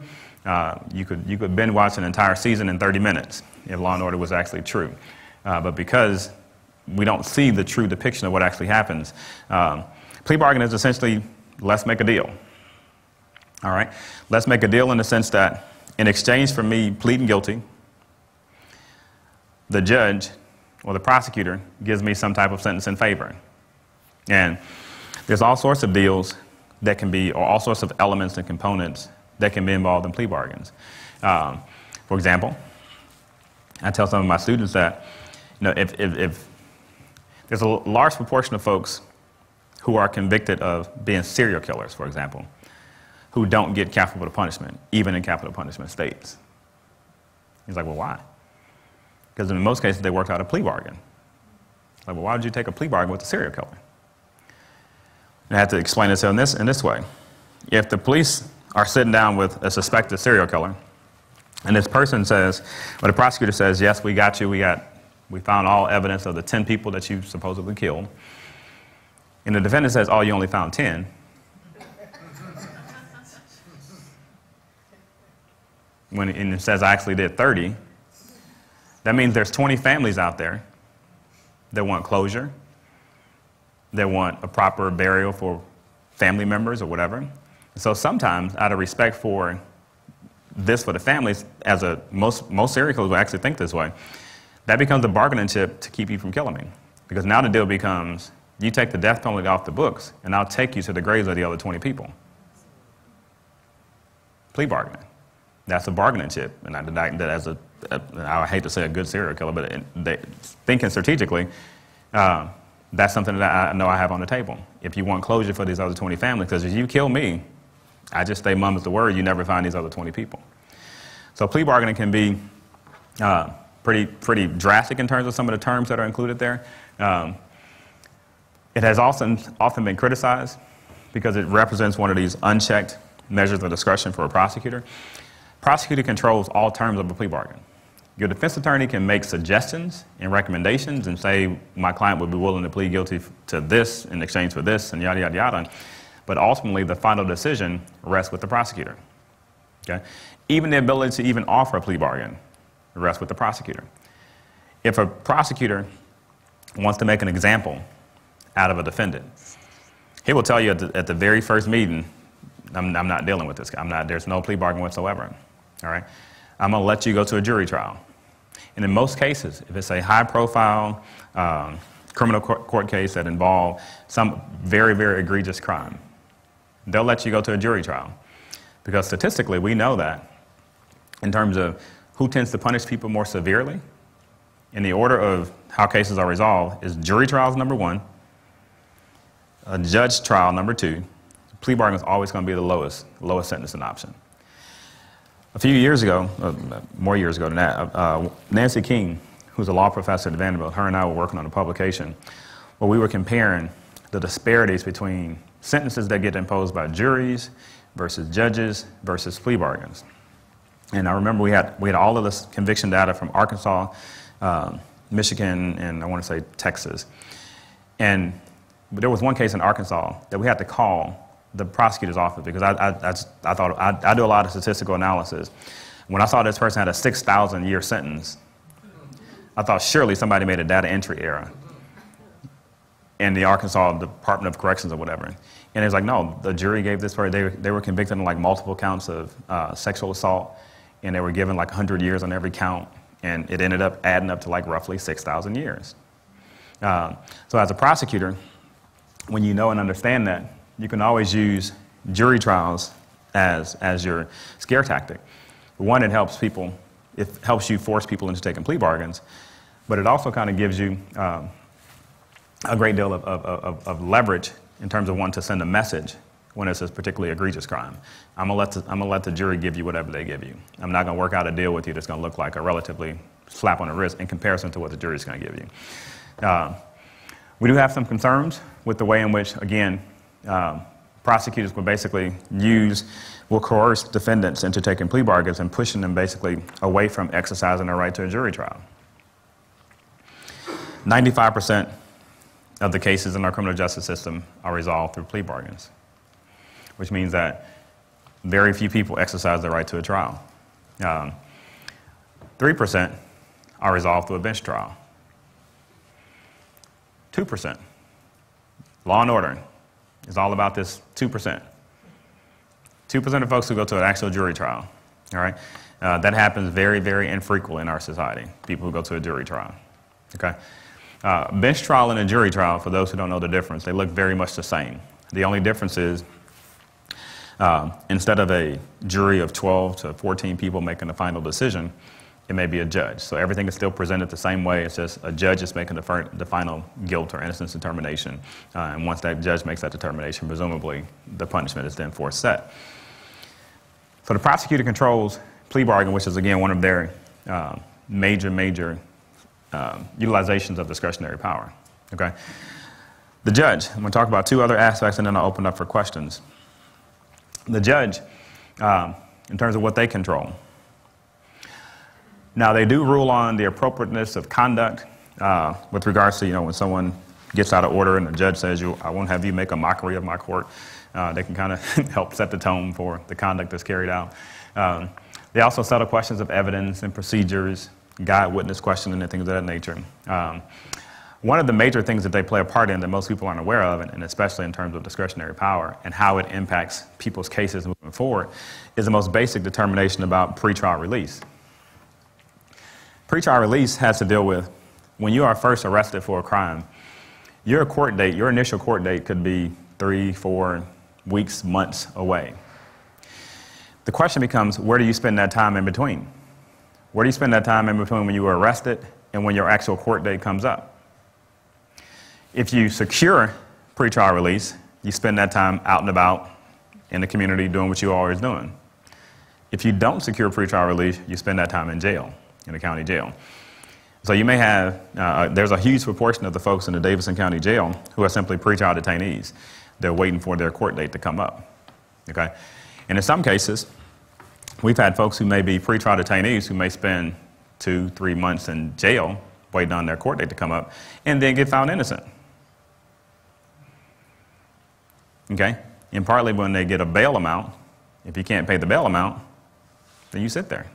you could binge watch an entire season in 30 minutes if Law and Order was actually true. But because we don't see the true depiction of what actually happens, plea bargain is essentially, let's make a deal. All right? Let's make a deal in the sense that in exchange for me pleading guilty, the judge or the prosecutor gives me some type of sentence in favor. And there's all sorts of deals that can be, or all sorts of elements and components that can be involved in plea bargains. For example, I tell some of my students that, if there's a large proportion of folks who are convicted of being serial killers, for example, who don't get capital punishment, even in capital punishment states. He's like, well, why? Because in most cases, they worked out a plea bargain. Like, well, why would you take a plea bargain with a serial killer? And I have to explain this in this way. If the police are sitting down with a suspected serial killer, and this person says, or the prosecutor says, yes, we got you, we found all evidence of the 10 people that you supposedly killed, and the defendant says, oh, you only found 10, and it says I actually did 30, that means there's 20 families out there that want closure, that want a proper burial for family members or whatever. So sometimes, out of respect for this for the families, most serial killers will actually think this way, that becomes a bargaining chip to keep you from killing me. Because now the deal becomes, you take the death penalty off the books, and I'll take you to the graves of the other 20 people. Plea bargaining. That's a bargaining chip. And I hate to say a good serial killer, but thinking strategically, that's something that I know I have on the table. If you want closure for these other 20 families, because if you kill me, I just stay mum as the word, you never find these other 20 people. So plea bargaining can be pretty drastic in terms of some of the terms that are included there. It has often been criticized because it represents one of these unchecked measures of discretion for a prosecutor. Prosecutor controls all terms of a plea bargain. Your defense attorney can make suggestions and recommendations and say, my client would be willing to plead guilty to this in exchange for this, and yada, yada, yada. But ultimately, the final decision rests with the prosecutor. Okay? Even the ability to even offer a plea bargain rests with the prosecutor. If a prosecutor wants to make an example out of a defendant, he will tell you at the very first meeting, I'm not dealing with this guy. There's no plea bargain whatsoever. All right? I'm going to let you go to a jury trial. And in most cases, if it's a high-profile criminal court case that involves some very, very egregious crime, they'll let you go to a jury trial. Because statistically, we know that in terms of who tends to punish people more severely, in the order of how cases are resolved, is jury trials number 1, a judge trial number 2. Plea bargain is always going to be the lowest sentencing option. A few years ago, more years ago than that, Nancy King, who's a law professor at Vanderbilt, her and I were working on a publication where we were comparing the disparities between sentences that get imposed by juries versus judges versus plea bargains. And I remember we had all of this conviction data from Arkansas, Michigan, and I want to say Texas. But there was one case in Arkansas that we had to call the prosecutor's office because I thought I do a lot of statistical analysis. When I saw this person had a 6,000-year sentence, I thought surely somebody made a data entry error in the Arkansas Department of Corrections or whatever. And it was like, no, the jury gave this person, they were convicted on like multiple counts of sexual assault, and they were given like 100 years on every count, and it ended up adding up to like roughly 6,000 years. So as a prosecutor, when you know and understand that, you can always use jury trials as your scare tactic. One, it helps you force people into taking plea bargains, but it also kind of gives you a great deal of leverage in terms of wanting to send a message when it's a particularly egregious crime. I'm gonna let the jury give you whatever they give you. I'm not gonna work out a deal with you that's gonna look like a relatively slap on the wrist in comparison to what the jury's gonna give you. We do have some concerns with the way in which, again, prosecutors will coerce defendants into taking plea bargains and pushing them basically away from exercising their right to a jury trial. 95% of the cases in our criminal justice system are resolved through plea bargains, which means that very few people exercise their right to a trial. 3% are resolved through a bench trial. 2%. Law and order is all about this 2%. 2% of folks who go to an actual jury trial, all right? That happens very, very infrequently in our society, people who go to a jury trial, okay? Bench trial and a jury trial, for those who don't know the difference, they look very much the same. The only difference is instead of a jury of 12 to 14 people making the final decision, it may be a judge. So everything is still presented the same way. It's just a judge is making the final guilt or innocence determination. And once that judge makes that determination, presumably the punishment is then set. So the prosecutor controls plea bargain, which is, again, one of their major utilizations of discretionary power. Okay? The judge, I'm going to talk about two other aspects and then I'll open up for questions. The judge, in terms of what they control. Now, they do rule on the appropriateness of conduct with regards to, when someone gets out of order and the judge says, I won't have you make a mockery of my court. They can kind of help set the tone for the conduct that's carried out. They also settle questions of evidence and procedures, guide witness questioning and things of that nature. One of the major things that they play a part in that most people aren't aware of, and especially in terms of discretionary power and how it impacts people's cases moving forward, is the most basic determination about pretrial release. Pretrial release has to deal with when you are first arrested for a crime, your initial court date could be 3, 4 weeks, months away. The question becomes, where do you spend that time in between? Where do you spend that time in between when you were arrested and when your actual court date comes up? If you secure pretrial release, you spend that time out and about in the community doing what you're always doing. If you don't secure pretrial release, you spend that time in jail, in the county jail. So you may have, there's a huge proportion of the folks in the Davidson County Jail who are simply pretrial detainees. They're waiting for their court date to come up, okay? And in some cases, we've had folks who may be pretrial detainees who may spend 2, 3 months in jail waiting on their court date to come up and then get found innocent, okay? And partly when they get a bail amount, if you can't pay the bail amount, then you sit there.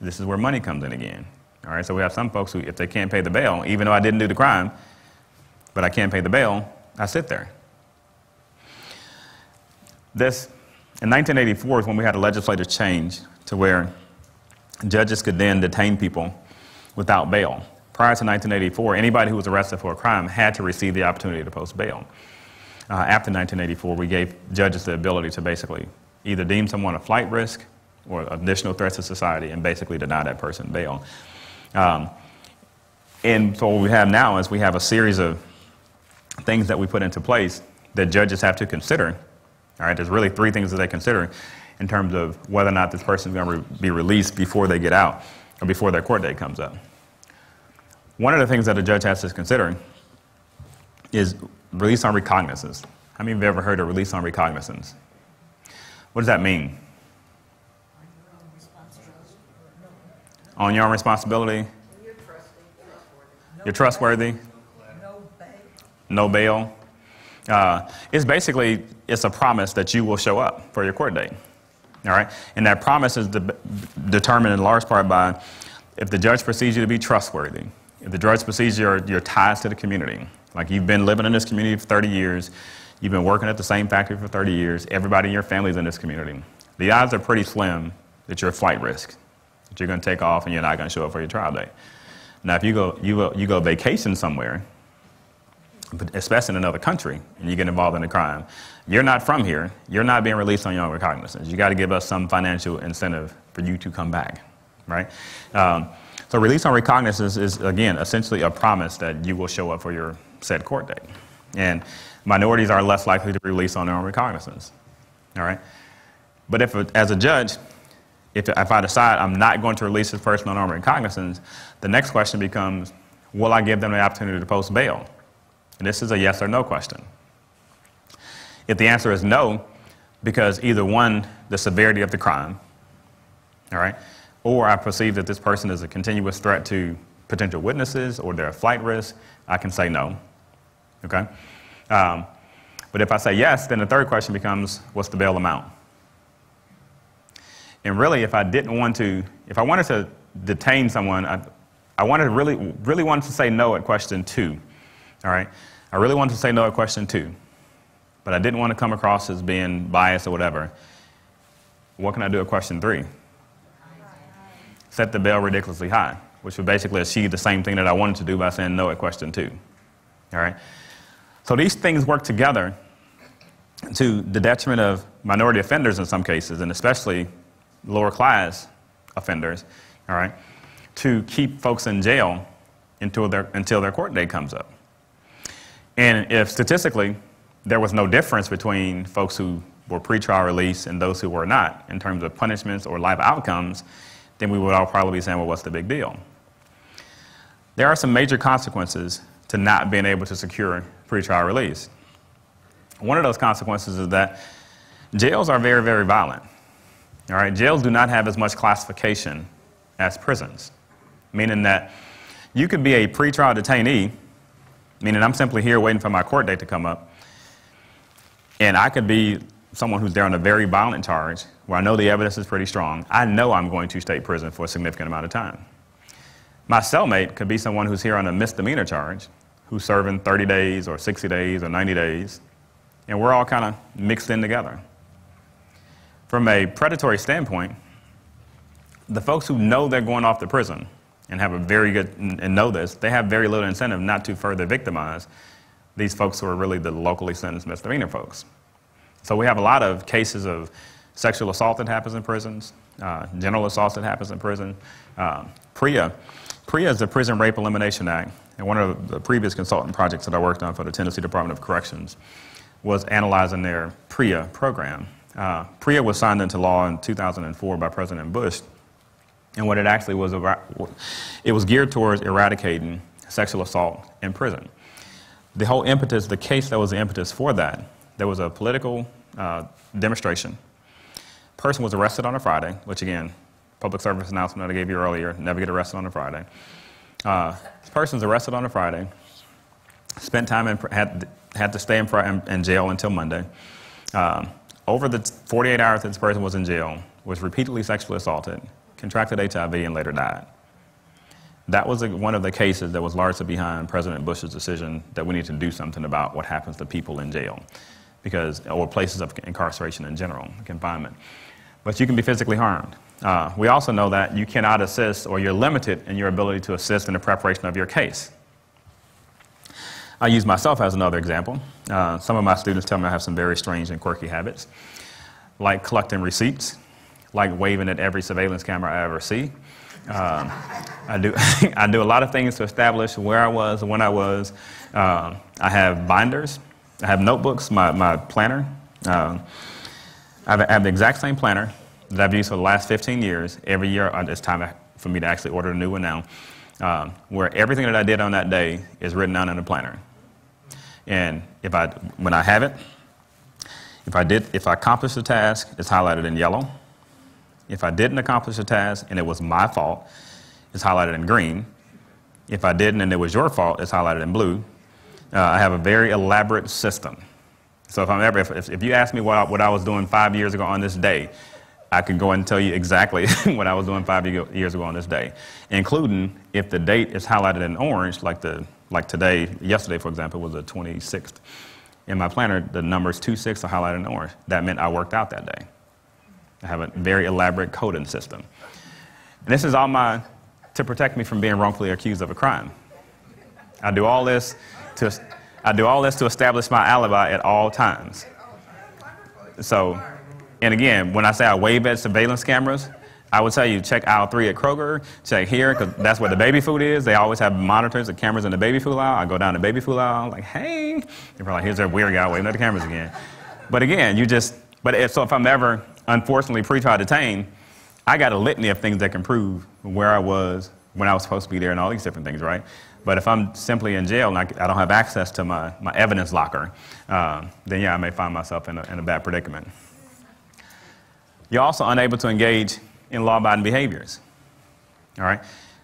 This is where money comes in again. All right, so we have some folks who, if they can't pay the bail, even though I didn't do the crime, but I can't pay the bail, I sit there. This, in 1984 is when we had a legislative change to where judges could then detain people without bail. Prior to 1984, anybody who was arrested for a crime had to receive the opportunity to post bail. After 1984, we gave judges the ability to basically either deem someone a flight risk or additional threats to society and basically deny that person bail. And so what we have now is we have a series of things that we put into place that judges have to consider. All right, there's really 3 things that they consider in terms of whether or not this person is going to be released before they get out or before their court date comes up. One of the things that a judge has to consider is release on recognizance. How many of you have ever heard of release on recognizance? What does that mean? On your own responsibility? You're trustworthy? No bail? It's basically, it's a promise that you will show up for your court date. All right? And that promise is determined in large part by if the judge perceives you to be trustworthy, if the judge perceives your ties to the community, like you've been living in this community for 30 years, you've been working at the same factory for 30 years, everybody in your family is in this community. The odds are pretty slim that you're a flight risk, that you're going to take off and you're not going to show up for your trial date. Now, if you go vacation somewhere, especially in another country, and you get involved in a crime, you're not from here, you're not being released on your own recognizance. You got to give us some financial incentive for you to come back, right? So release on recognizance is, again, essentially a promise that you will show up for your said court date. And minorities are less likely to be released on their own recognizance, all right? But if, as a judge, if I decide I'm not going to release this person on their own recognizance, the next question becomes, will I give them the opportunity to post bail? And this is a yes or no question. If the answer is no, because either one, the severity of the crime, all right, or I perceive that this person is a continuous threat to potential witnesses or they're a flight risk, I can say no, okay? But if I say yes, then the third question becomes, what's the bail amount? And really, if I wanted to detain someone, I really wanted to say no at question 2, all right? I really wanted to say no at question 2, but I didn't want to come across as being biased or whatever. What can I do at question 3? Set the bail ridiculously high, which would basically achieve the same thing that I wanted to do by saying no at question 2, all right? So these things work together to the detriment of minority offenders in some cases, and especially lower class offenders, all right, to keep folks in jail until their court date comes up. And if statistically there was no difference between folks who were pretrial release and those who were not in terms of punishments or life outcomes, then we would all probably be saying, well, what's the big deal? There are some major consequences to not being able to secure pretrial release. One of those consequences is that jails are very, very violent. All right, jails do not have as much classification as prisons, meaning that you could be a pretrial detainee, meaning I'm simply here waiting for my court date to come up, and I could be someone who's there on a very violent charge where I know the evidence is pretty strong. I know I'm going to state prison for a significant amount of time. My cellmate could be someone who's here on a misdemeanor charge, who's serving 30 days or 60 days or 90 days, and we're all kind of mixed in together. From a predatory standpoint, the folks who know they're going off to prison and have a very good, and know this, they have very little incentive not to further victimize these folks who are really the locally sentenced misdemeanor folks. So we have a lot of cases of sexual assault that happens in prisons, general assault that happens in prison. PREA is the Prison Rape Elimination Act, and one of the previous consultant projects that I worked on for the Tennessee Department of Corrections was analyzing their PREA program. PREA was signed into law in 2004 by President Bush, and what it actually was, it was geared towards eradicating sexual assault in prison. The whole impetus, the case that was the impetus for that, there was a political demonstration. Person was arrested on a Friday, which again, public service announcement that I gave you earlier, never get arrested on a Friday. This person's arrested on a Friday, spent time in, had to stay in jail until Monday. Over the 48 hours that this person was in jail, was repeatedly sexually assaulted, contracted HIV, and later died. That was one of the cases that was largely behind President Bush's decision that we need to do something about what happens to people in jail, or places of incarceration in general, confinement. But you can be physically harmed. We also know that you cannot assist, or you're limited in your ability to assist in the preparation of your case. I use myself as another example. Some of my students tell me I have some very strange and quirky habits, like collecting receipts, like waving at every surveillance camera I ever see. I do a lot of things to establish where I was, when I was. I have binders. I have notebooks, my planner. I have the exact same planner that I've used for the last 15 years. Every year, it's time for me to actually order a new one now, where everything that I did on that day is written down in the planner. And when I have it, if I accomplished the task, it's highlighted in yellow. If I didn't accomplish the task and it was my fault, it's highlighted in green. If I didn't and it was your fault, it's highlighted in blue. I have a very elaborate system. So if you ask me what I was doing 5 years ago on this day, I could go and tell you exactly what I was doing 5 years ago on this day, including if the date is highlighted in orange, like today, yesterday, for example, was the 26th. In my planner, the numbers 26 are highlighted in orange. That meant I worked out that day. I have a very elaborate coding system. And this is all to protect me from being wrongfully accused of a crime. I do all this to establish my alibi at all times. So, and again, when I say I wave at surveillance cameras, I would tell you, check aisle 3 at Kroger, check here, because that's where the baby food is. They always have monitors and cameras in the baby food aisle. I go down the baby food aisle, like, hey. They're like, here's that weird guy waving at the cameras again. But again, so if I'm ever, unfortunately, pretrial detained, I got a litany of things that can prove where I was, when I was supposed to be there, and all these different things, right? But if I'm simply in jail and I don't have access to my evidence locker, then yeah, I may find myself in a bad predicament. You're also unable to engage in law-abiding behaviors. All right?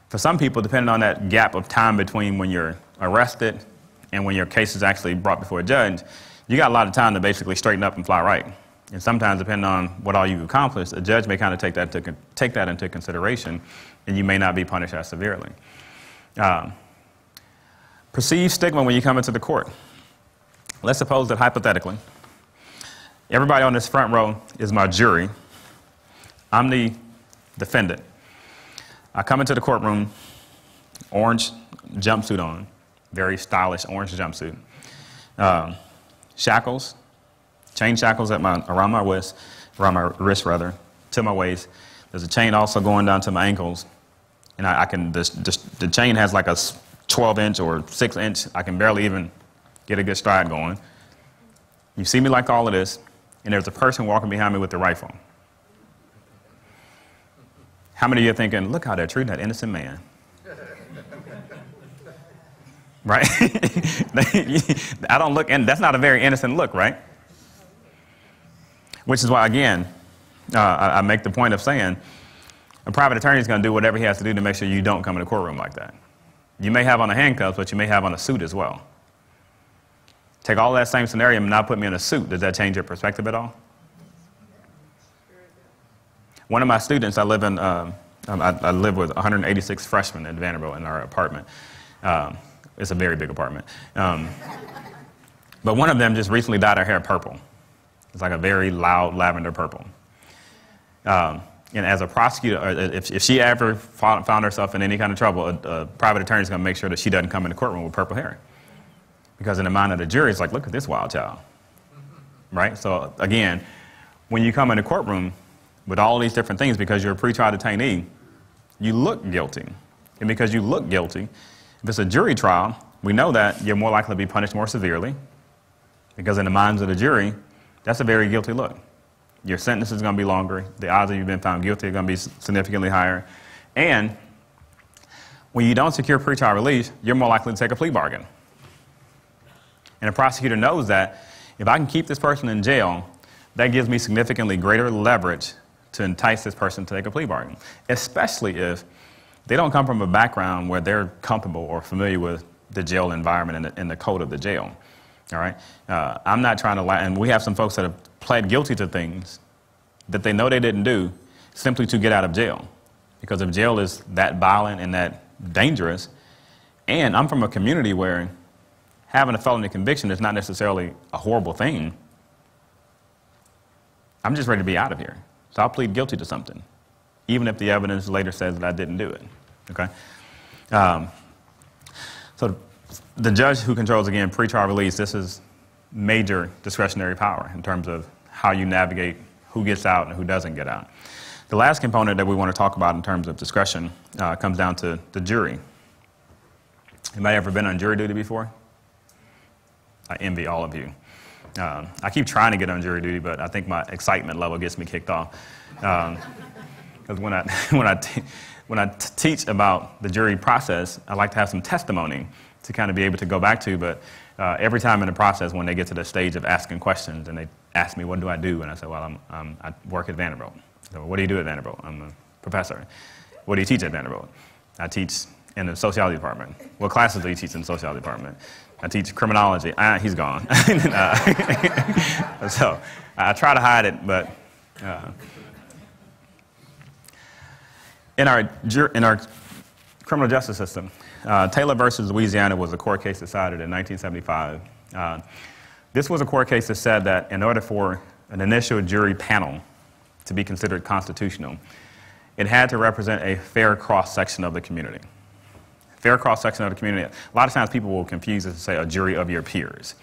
For some people, depending on that gap of time between when you're arrested and when your case is actually brought before a judge, you got a lot of time to basically straighten up and fly right. And sometimes, depending on what all you've accomplished, a judge may kind of take that into consideration, and you may not be punished as severely. Perceived stigma when you come into the court. Let's suppose that hypothetically, everybody on this front row is my jury. I'm the defendant. I come into the courtroom, orange jumpsuit on, very stylish orange jumpsuit. Shackles, chain shackles around my wrist, to my waist. There's a chain also going down to my ankles, and the chain has like a 12-inch or 6-inch. I can barely even get a good stride going. You see me like all of this, and there's a person walking behind me with a rifle. How many of you are thinking, look how they're treating that innocent man? Right? I don't look, and that's not a very innocent look, right? Which is why, again, I make the point of saying a private attorney is going to do whatever he has to do to make sure you don't come in the courtroom like that. You may have on the handcuffs, but you may have on a suit as well. Take all that same scenario and now put me in a suit. Does that change your perspective at all? One of my students, I live with 186 freshmen at Vanderbilt in our apartment. It's a very big apartment. But one of them just recently dyed her hair purple. It's like a very loud lavender purple. And as a prosecutor, if she ever found herself in any kind of trouble, a private attorney is going to make sure that she doesn't come in the courtroom with purple hair. Because in the mind of the jury, it's like, look at this wild child. Right? So again, when you come in the courtroom with all these different things, because you're a pretrial detainee, you look guilty. And because you look guilty, if it's a jury trial, we know that you're more likely to be punished more severely. Because in the minds of the jury, that's a very guilty look. Your sentence is going to be longer. The odds that you've been found guilty are going to be significantly higher. And when you don't secure pretrial release, you're more likely to take a plea bargain. And a prosecutor knows that if I can keep this person in jail, that gives me significantly greater leverage to entice this person to take a plea bargain, especially if they don't come from a background where they're comfortable or familiar with the jail environment and the code of the jail. All right? I'm not trying to lie, and we have some folks that have pled guilty to things that they know they didn't do simply to get out of jail. Because if jail is that violent and that dangerous, and I'm from a community where having a felony conviction is not necessarily a horrible thing, I'm just ready to be out of here. So I'll plead guilty to something, even if the evidence later says that I didn't do it. Okay? So the judge who controls, again, pretrial release, this is major discretionary power in terms of how you navigate who gets out and who doesn't get out. The last component that we want to talk about in terms of discretion comes down to the jury. Anybody ever been on jury duty before? I envy all of you. I keep trying to get on jury duty, but I think my excitement level gets me kicked off. Because when I teach about the jury process, I like to have some testimony to kind of be able to go back to, but every time in the process when they get to the stage of asking questions and they ask me, what do I do? And I say, well, I work at Vanderbilt. So what do you do at Vanderbilt? I'm a professor. What do you teach at Vanderbilt? I teach in the sociology department. What classes do you teach in the sociology department? I teach criminology. He's gone. So I try to hide it, but in our criminal justice system, Taylor versus Louisiana was a court case decided in 1975. This was a court case that said that in order for an initial jury panel to be considered constitutional, it had to represent a fair cross-section of the community. Fair cross-section of the community. A lot of times people will confuse it and say a jury of your peers.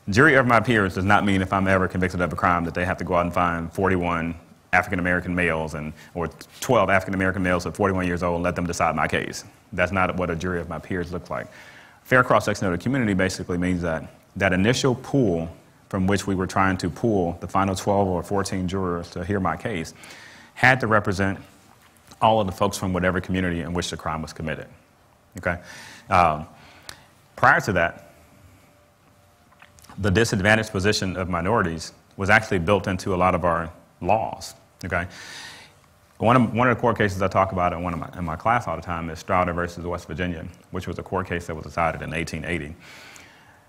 Jury of my peers does not mean if I'm ever convicted of a crime that they have to go out and find 41 African-American males or 12 African-American males at 41 years old and let them decide my case. That's not what a jury of my peers looks like. Fair cross-section of the community basically means that that initial pool from which we were trying to pull the final 12 or 14 jurors to hear my case had to represent all of the folks from whatever community in which the crime was committed. Okay? Prior to that, the disadvantaged position of minorities was actually built into a lot of our laws. Okay? One of the court cases I talk about in my class all the time is Strouder versus West Virginia, which was a court case that was decided in 1880.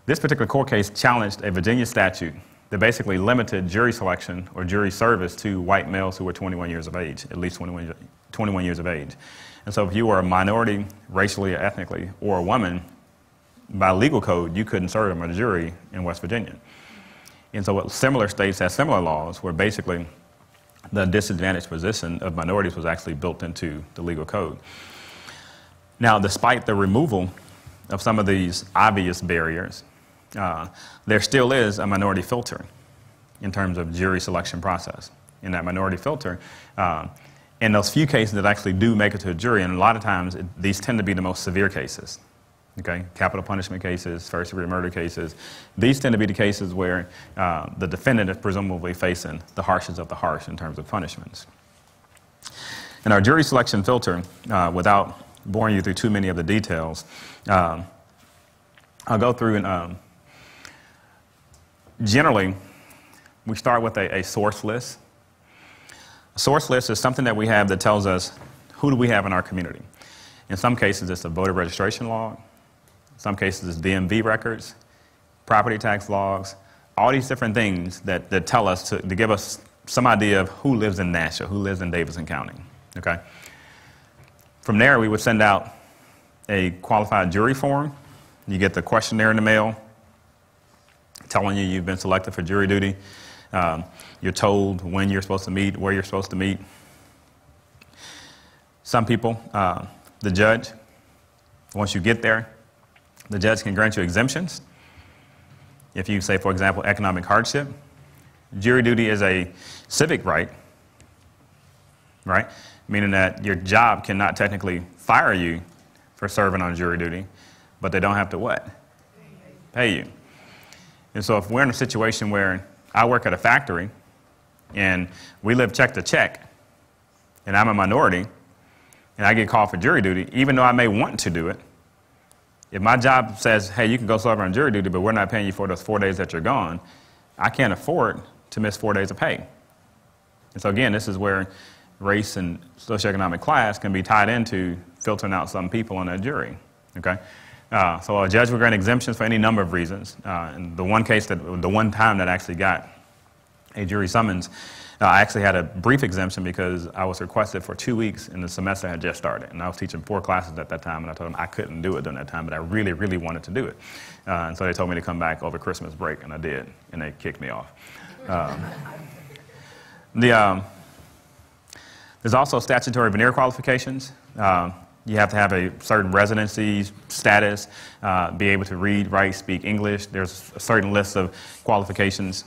This particular court case challenged a Virginia statute that basically limited jury selection or jury service to white males who were 21 years of age, at least 21 years of age. And so if you were a minority, racially or ethnically, or a woman, by legal code, you couldn't serve on a jury in West Virginia. And so what similar states have similar laws where basically the disadvantaged position of minorities was actually built into the legal code. Now, despite the removal of some of these obvious barriers, there still is a minority filter in terms of jury selection process. In that minority filter, in those few cases that actually do make it to a jury, and a lot of times these tend to be the most severe cases. Okay, capital punishment cases, first-degree murder cases. These tend to be the cases where the defendant is presumably facing the harshest of the harsh in terms of punishments. In our jury selection filter, without boring you through too many of the details, I'll go through and generally, we start with a source list. A source list is something that we have that tells us who do we have in our community. In some cases, it's a voter registration log. In some cases, it's DMV records, property tax logs, all these different things that tell us to give us some idea of who lives in Nashville, who lives in Davidson County. Okay? From there, we would send out a qualified jury form. You get the questionnaire in the mail telling you you've been selected for jury duty. You're told when you're supposed to meet, where you're supposed to meet. Some people, the judge, once you get there, the judge can grant you exemptions. If you say, for example, economic hardship, jury duty is a civic right, right? Meaning that your job cannot technically fire you for serving on jury duty, but they don't have to what? Pay you. And so if we're in a situation where I work at a factory and we live check to check and I'm a minority and I get called for jury duty, even though I may want to do it, if my job says, hey, you can go serve on jury duty, but we're not paying you for those 4 days that you're gone, I can't afford to miss 4 days of pay. And so again, this is where race and socioeconomic class can be tied into filtering out some people on that jury. Okay? So a judge will grant exemptions for any number of reasons. And the one time that I actually got a jury summons, I actually had a brief exemption because I was requested for 2 weeks and the semester had just started. And I was teaching 4 classes at that time, and I told them I couldn't do it during that time, but I really, really wanted to do it. And so they told me to come back over Christmas break, and I did, and they kicked me off. There's also statutory veneer qualifications. You have to have a certain residency status, be able to read, write, speak English. There's a certain list of qualifications.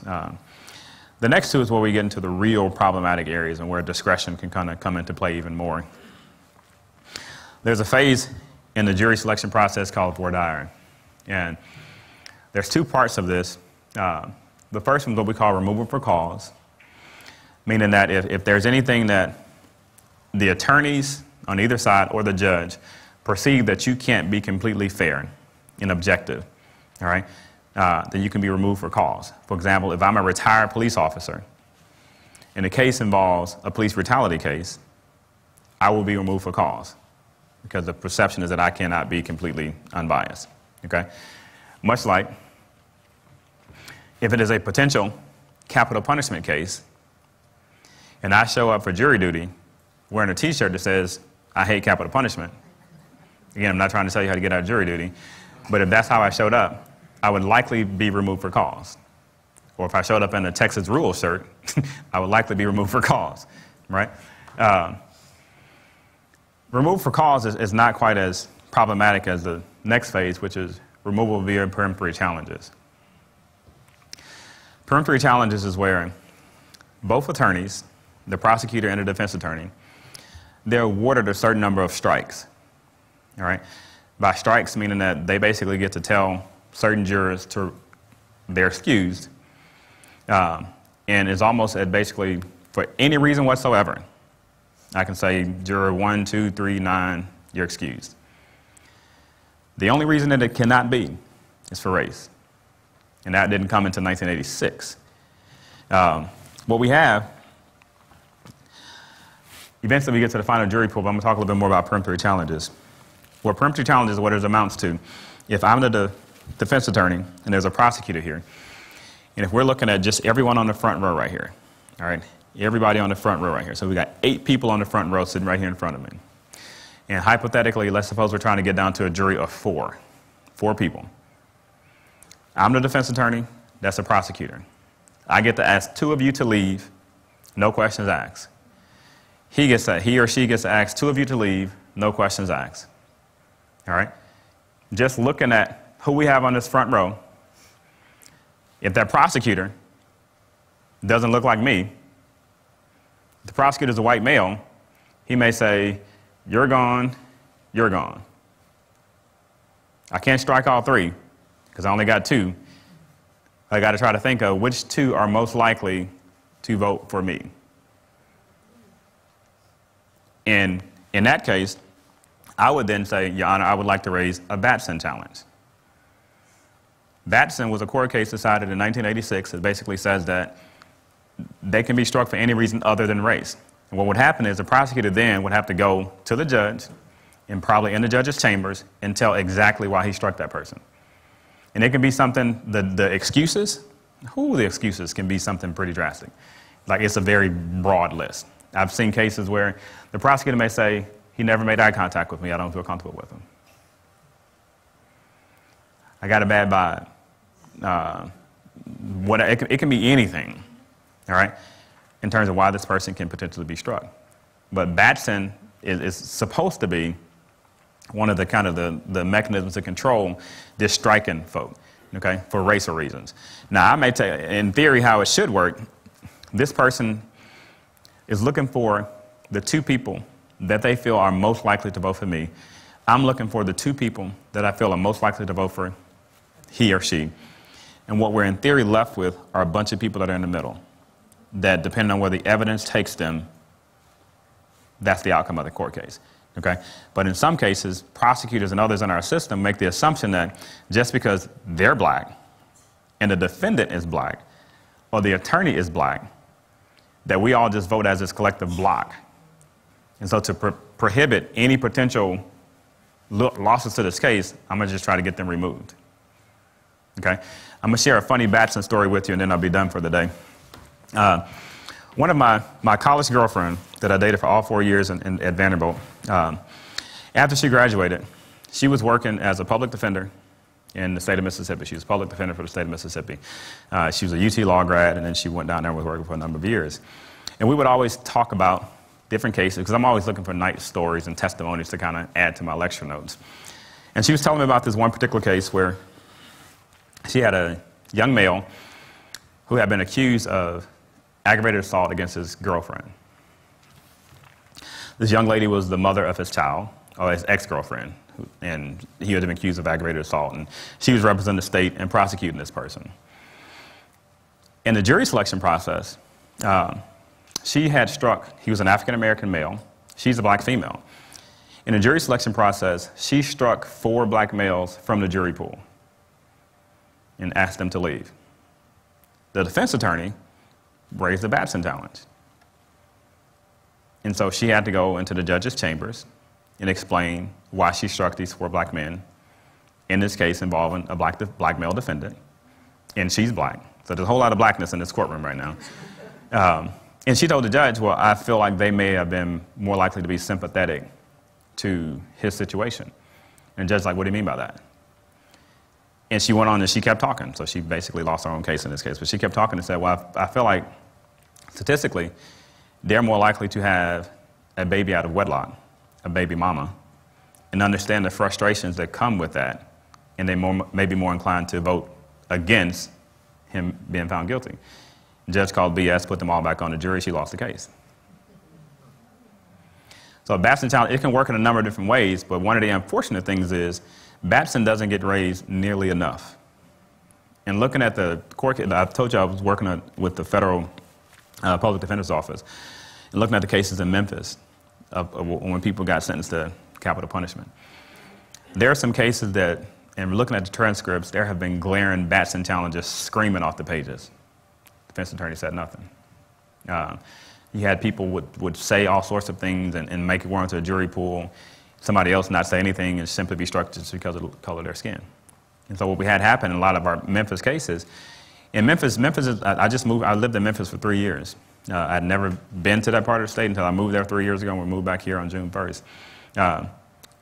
The next two is where we get into the real problematic areas and where discretion can kind of come into play even more. There's a phase in the jury selection process called voir dire. And there's 2 parts of this. The first one is what we call removal for cause, meaning that if there's anything that the attorneys on either side or the judge perceive that you can't be completely fair and objective, all right, then you can be removed for cause. For example, if I'm a retired police officer and the case involves a police brutality case, I will be removed for cause because the perception is that I cannot be completely unbiased. Okay? Much like if it is a potential capital punishment case and I show up for jury duty wearing a T-shirt that says, I hate capital punishment. Again, I'm not trying to tell you how to get out of jury duty, but if that's how I showed up, I would likely be removed for cause. Or if I showed up in a Texas Rule shirt, I would likely be removed for cause, right? Removal for cause is not quite as problematic as the next phase, which is removal via peremptory challenges. Peremptory challenges is where both attorneys, the prosecutor and the defense attorney, they're awarded a certain number of strikes, all right? By strikes, meaning that they basically get to tell certain jurors they're excused, and it's almost basically for any reason whatsoever. I can say juror 1, 2, 3, 9, you're excused. The only reason that it cannot be is for race. And that didn't come until 1986. What we have, eventually we get to the final jury pool, but I'm going to talk a little bit more about peremptory challenges. What peremptory challenges is what it amounts to. If I'm the defense attorney and there's a prosecutor here, and if we're looking at just everyone on the front row right here, all right, everybody on the front row right here. So we got 8 people on the front row sitting right here in front of me. And hypothetically, let's suppose we're trying to get down to a jury of 4 people. I'm the defense attorney, that's the prosecutor. I get to ask 2 of you to leave, no questions asked. He or she gets to ask 2 of you to leave, no questions asked. All right? Just looking at who we have on this front row, if that prosecutor doesn't look like me, the prosecutor's a white male, he may say, you're gone, you're gone. I can't strike all 3 because I only got 2. I got to try to think of which 2 are most likely to vote for me. And in that case, I would then say, Your Honor, I would like to raise a Batson challenge. Batson was a court case decided in 1986 that basically says that they can be struck for any reason other than race. And what would happen is the prosecutor then would have to go to the judge and probably in the judge's chambers and tell exactly why he struck that person. And it can be something, the excuses can be something pretty drastic. Like it's a very broad list. I've seen cases where the prosecutor may say, he never made eye contact with me, I don't feel comfortable with him. I got a bad vibe. It can be anything, all right, in terms of why this person can potentially be struck. But Batson is supposed to be one of the mechanisms to control this striking folk, okay, for racial reasons. Now, I may tell you, in theory, how it should work, this person is looking for the 2 people that they feel are most likely to vote for me. I'm looking for the 2 people that I feel are most likely to vote for he or she. And what we're in theory left with are a bunch of people that are in the middle, that depending on where the evidence takes them, that's the outcome of the court case. Okay? But in some cases, prosecutors and others in our system make the assumption that just because they're black and the defendant is black or the attorney is black, that we all just vote as this collective block. And so to prohibit any potential losses to this case, I'm going to just try to get them removed. Okay? I'm going to share a funny Batson story with you, and then I'll be done for the day. One of my college girlfriend that I dated for all 4 years at Vanderbilt, after she graduated, she was working as a public defender in the state of Mississippi. She was a public defender for the state of Mississippi. She was a UT law grad, and then she went down there and was working for a number of years. And we would always talk about different cases, because I'm always looking for nice stories and testimonies to kind of add to my lecture notes. And she was telling me about this one particular case where she had a young male who had been accused of aggravated assault against his girlfriend. This young lady was the mother of his child, or his ex-girlfriend, and he had been accused of aggravated assault, and she was representing the state and prosecuting this person. In the jury selection process, she had struck, he was an African-American male, she's a black female. In the jury selection process, she struck 4 black males from the jury pool and asked them to leave. The defense attorney raised the Batson challenge. And so she had to go into the judge's chambers and explain why she struck these 4 black men, in this case involving a black male defendant, and she's black. So there's a whole lot of blackness in this courtroom right now. And she told the judge, well, I feel like they may have been more likely to be sympathetic to his situation. And the judge's like, what do you mean by that? And she went on and she kept talking. So she basically lost her own case in this case. But she kept talking and said, well, I feel like statistically, they're more likely to have a baby out of wedlock, a baby mama, and understand the frustrations that come with that. And they may be more inclined to vote against him being found guilty. The judge called BS, put them all back on the jury. She lost the case. So a Batson challenge, it can work in a number of different ways, but one of the unfortunate things is Batson doesn't get raised nearly enough. And looking at the court, I've told you I was working with the federal public defender's office, and looking at the cases in Memphis when people got sentenced to capital punishment. There are some cases that, and looking at the transcripts, there have been glaring Batson challenges screaming off the pages. Defense attorney said nothing. You had people would say all sorts of things and make it warrant to a jury pool. Somebody else not say anything and simply be struck just because of the color of their skin. And so what we had happen in a lot of our Memphis cases, in Memphis is, I lived in Memphis for 3 years. I'd never been to that part of the state until I moved there 3 years ago, and we moved back here on June 1st.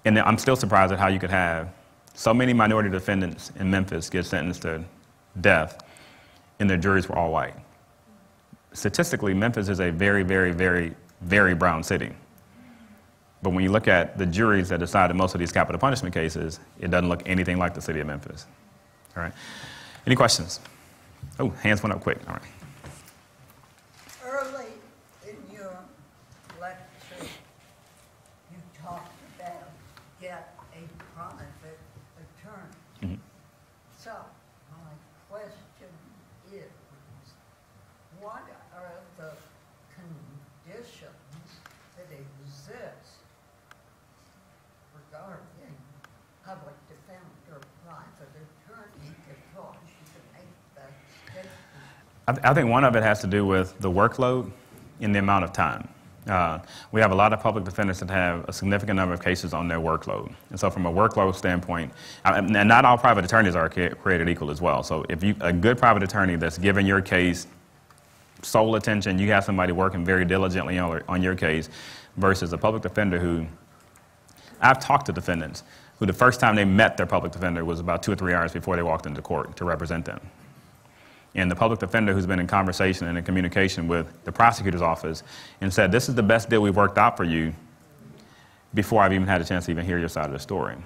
And I'm still surprised at how you could have so many minority defendants in Memphis get sentenced to death, and their juries were all white. Statistically, Memphis is a very, very, very, very brown city. But when you look at the juries that decided most of these capital punishment cases, it doesn't look anything like the city of Memphis. All right. Any questions? Oh, hands went up quick. All right.
Early in your lecture, you talked about get a private attorney.
Mm-hmm.
So my question is, what are the conditions that exist regarding public defender, private attorney, because you can make that statement?
I think one of it has to do with the workload and the amount of time. We have a lot of public defenders that have a significant number of cases on their workload. And so from a workload standpoint, and not all private attorneys are created equal as well. So if a good private attorney that's given your case sole attention, you have somebody working very diligently on your case, versus a public defender who, I've talked to defendants who the first time they met their public defender was about 2 or 3 hours before they walked into court to represent them. And the public defender who's been in conversation and in communication with the prosecutor's office and said, this is the best deal we've worked out for you, before I've even had a chance to even hear your side of the story.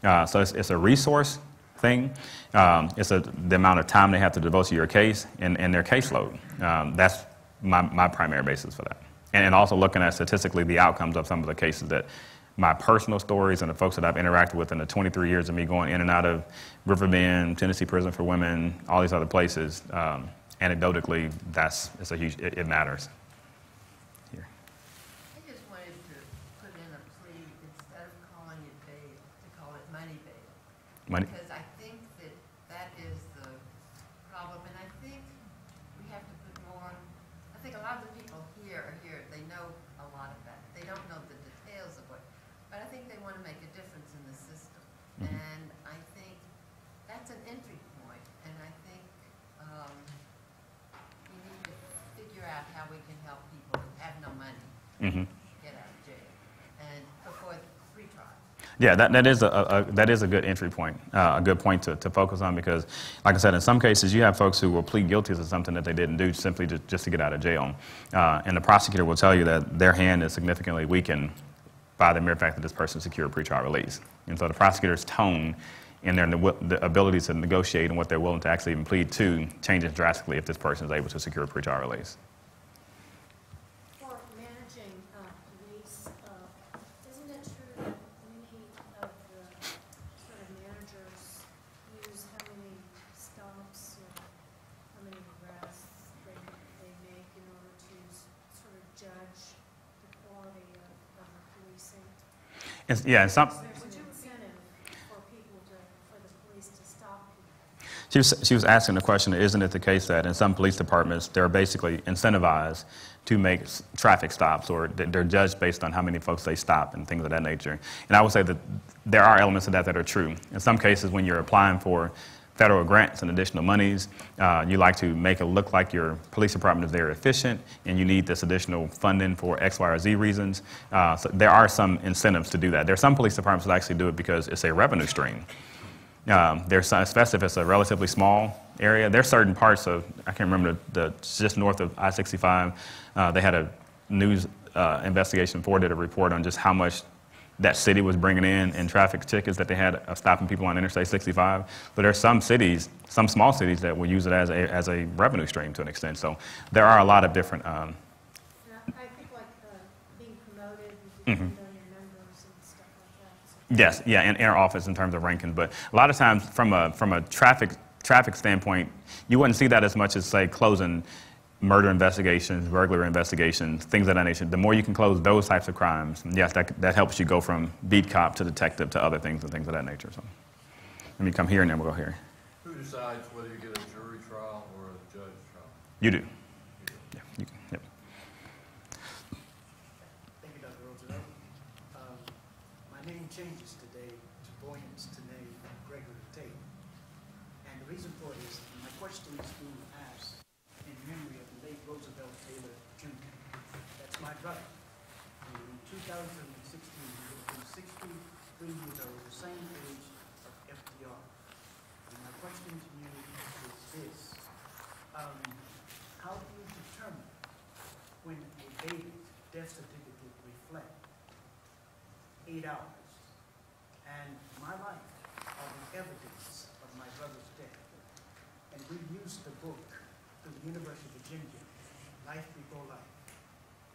So it's a resource thing. It's the amount of time they have to devote to your case and their caseload. That's my primary basis for that. And also looking at statistically the outcomes of some of the cases that my personal stories and the folks that I've interacted with in the 23 years of me going in and out of Riverbend, Tennessee Prison for Women, all these other places, anecdotally, it's a huge, it matters. Here.
I just wanted to put in a plea, instead of calling it bail, to call it money bail.
Money.
Because I think that is the problem, and I think we have to put more, I think a lot of the people here, they know a lot about it. They don't know the details of what, but I think they want to make a difference in the system.
Mm-hmm.
And I think that's an entry point, and I think we need to figure out how we can help people who have no money get out of jail and before retrial.
Yeah, that is a good entry point, a good point to focus on, because, like I said, in some cases you have folks who will plead guilty to something that they didn't do simply just to get out of jail, and the prosecutor will tell you that their hand is significantly weakened by the mere fact that this person secured pretrial release. And so the prosecutor's tone and the ability to negotiate and what they're willing to actually even plead to changes drastically if this person is able to secure pretrial release.
For managing police, isn't it true that many of the sort of managers use how many stops or how many arrests they make in order to sort of judge the quality of the policing?
Yeah, and some.
There's an incentive for the police to stop people.
She was asking the question, isn't it the case that in some police departments they're basically incentivized to make traffic stops, or they're judged based on how many folks they stop and things of that nature? And I would say that there are elements of that are true. In some cases, when you're applying for federal grants and additional monies, you like to make it look like your police department is very efficient and you need this additional funding for X, Y, or Z reasons. So there are some incentives to do that. There are some police departments that actually do it because it's a revenue stream. There's some, especially if it's a relatively small area. There's certain parts of, I can't remember, just north of I-65, they had a news investigation before, did a report on just how much that city was bringing in traffic tickets that they had of stopping people on Interstate 65. But there's some cities, some small cities, that will use it as a revenue stream to an extent. So there are a lot of different.
I think like being promoted, you can know your numbers and stuff like that. So.
Yes, yeah, in our office in terms of ranking. But a lot of times from a traffic standpoint, you wouldn't see that as much as, say, closing murder investigations, burglary investigations, things of that nature. The more you can close those types of crimes, yes, that helps you go from beat cop to detective to other things and things of that nature. So let me come here and then we'll go here.
Who decides whether you get a jury trial or a judge trial?
You do. Yeah, you can, yep.
Thank you, Dr. Rosevelt. My name changes today to Boyens to name Gregory Tate. And the reason for it is my question is being asked in memory of the late Rosevelt Taylor Jr. That's my brother. And in 2016, he would have been 63 years old, the same age of FDR. And my question to you is this. How do you determine when a baby's death certificate reflects 8 hours and my life are the evidence of my brother's death? And we used the book through the University of Virginia, Life Before Life.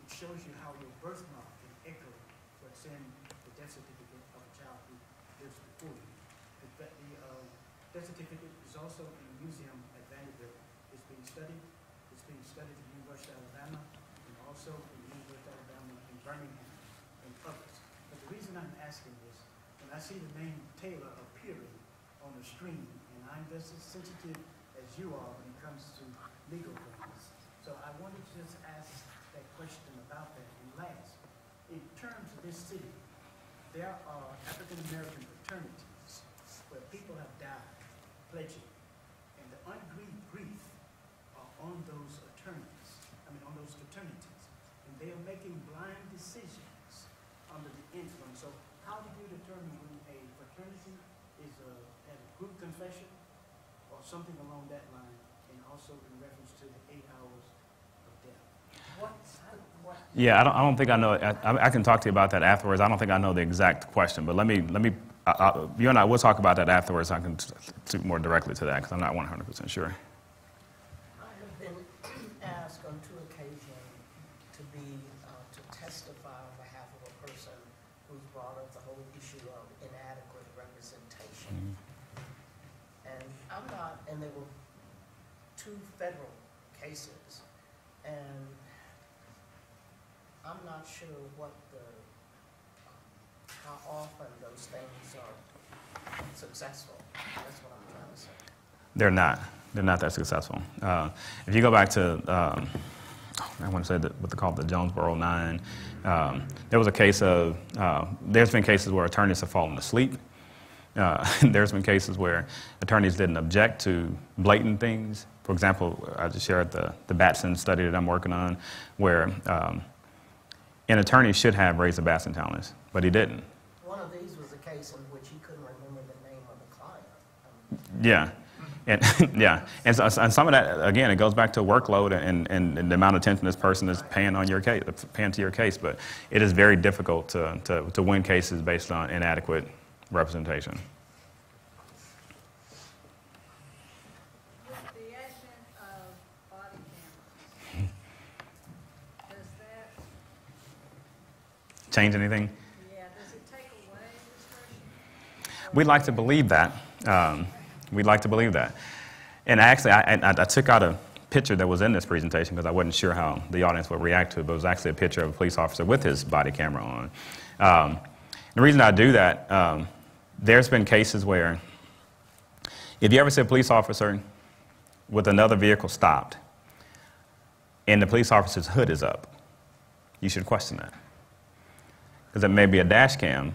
It shows you how your birthmark can echo what's in the death certificate of a child who lives before you. The death certificate is also in a museum at Vanderbilt. It's being studied. It's being studied at the University of Alabama and also in the University of Alabama in Birmingham and others. But the reason I'm asking this, when I see the name Taylor appearing on the screen, and I'm just as sensitive as you are when it comes to legal things. So I wanted to just ask that question about that. And last, in terms of this city, there are African American fraternities where people have died pledging, and the ungrieved grief are on those attorneys, on those fraternities, and they are making blind decisions under the influence. So how do you determine when a fraternity is has a group confession or something along that line, and also in reference to the 8 hours of death? What?
Yeah, I don't think I know. I can talk to you about that afterwards. I don't think I know the exact question, but let me. You and I will talk about that afterwards. I can speak more directly to that because I'm not 100% sure.
I have been asked on 2 occasions to testify on behalf of a person who's brought up the whole issue of inadequate representation. And I'm not, and there were 2 federal cases, and I'm not sure how often those things are successful. That's what I'm trying to say.
They're not. They're not that successful. If you go back to, I want to say what they call the Jonesboro 9, there was a case of, there's been cases where attorneys have fallen asleep. There's been cases where attorneys didn't object to blatant things. For example, I just shared the Batson study that I'm working on, where an attorney should have raised the Batson challenge, but he didn't.
One of these was a case in which he couldn't remember the name of the client.
Yeah. And yeah, and some of that, again, it goes back to workload and the amount of attention this person is paying on your case, paying to your case. But it is very difficult to win cases based on inadequate representation.
With the advent of body cameras, does that,
Change anything?
yeah, does it take away discretion?
We'd like to believe that. We'd like to believe that. And actually, I took out a picture that was in this presentation because I wasn't sure how the audience would react to it, but it was actually a picture of a police officer with his body camera on. The reason I do that, there's been cases where if you ever see a police officer with another vehicle stopped and the police officer's hood is up, you should question that. Because it may be a dash cam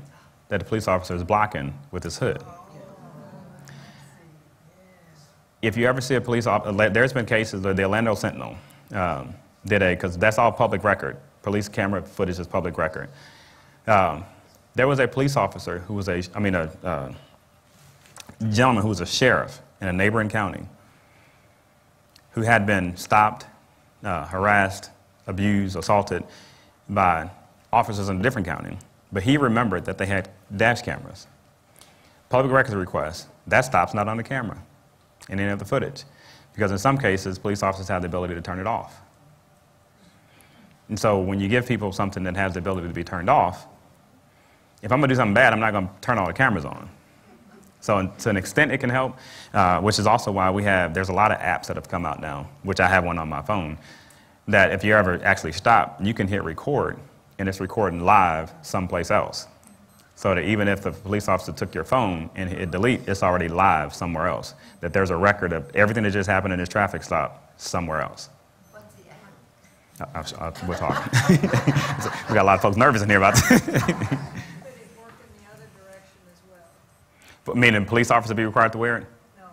that the police officer is blocking with his hood. If you ever see a police officer, there's been cases where the Orlando Sentinel because that's all public record. Police camera footage is public record. There was a police officer who was a gentleman who was a sheriff in a neighboring county who had been stopped, harassed, abused, assaulted by officers in a different county. But he remembered that they had dash cameras. Public records request, that stop's not on the camera in any of the footage. Because in some cases, police officers have the ability to turn it off. And so when you give people something that has the ability to be turned off, if I'm going to do something bad, I'm not going to turn all the cameras on. So to an extent, it can help, which is also why there's a lot of apps that have come out now, which I have one on my phone, that if you ever actually stop, you can hit record, and it's recording live someplace else. So that even if the police officer took your phone and hit delete, it's already live somewhere else. That there's a record of everything that just happened in this traffic stop somewhere else.
What's the app?
We'll talk. We got a lot of folks nervous in here about this.
Could it work in the other direction as well?
But meaning police officers be required to wear it?
No.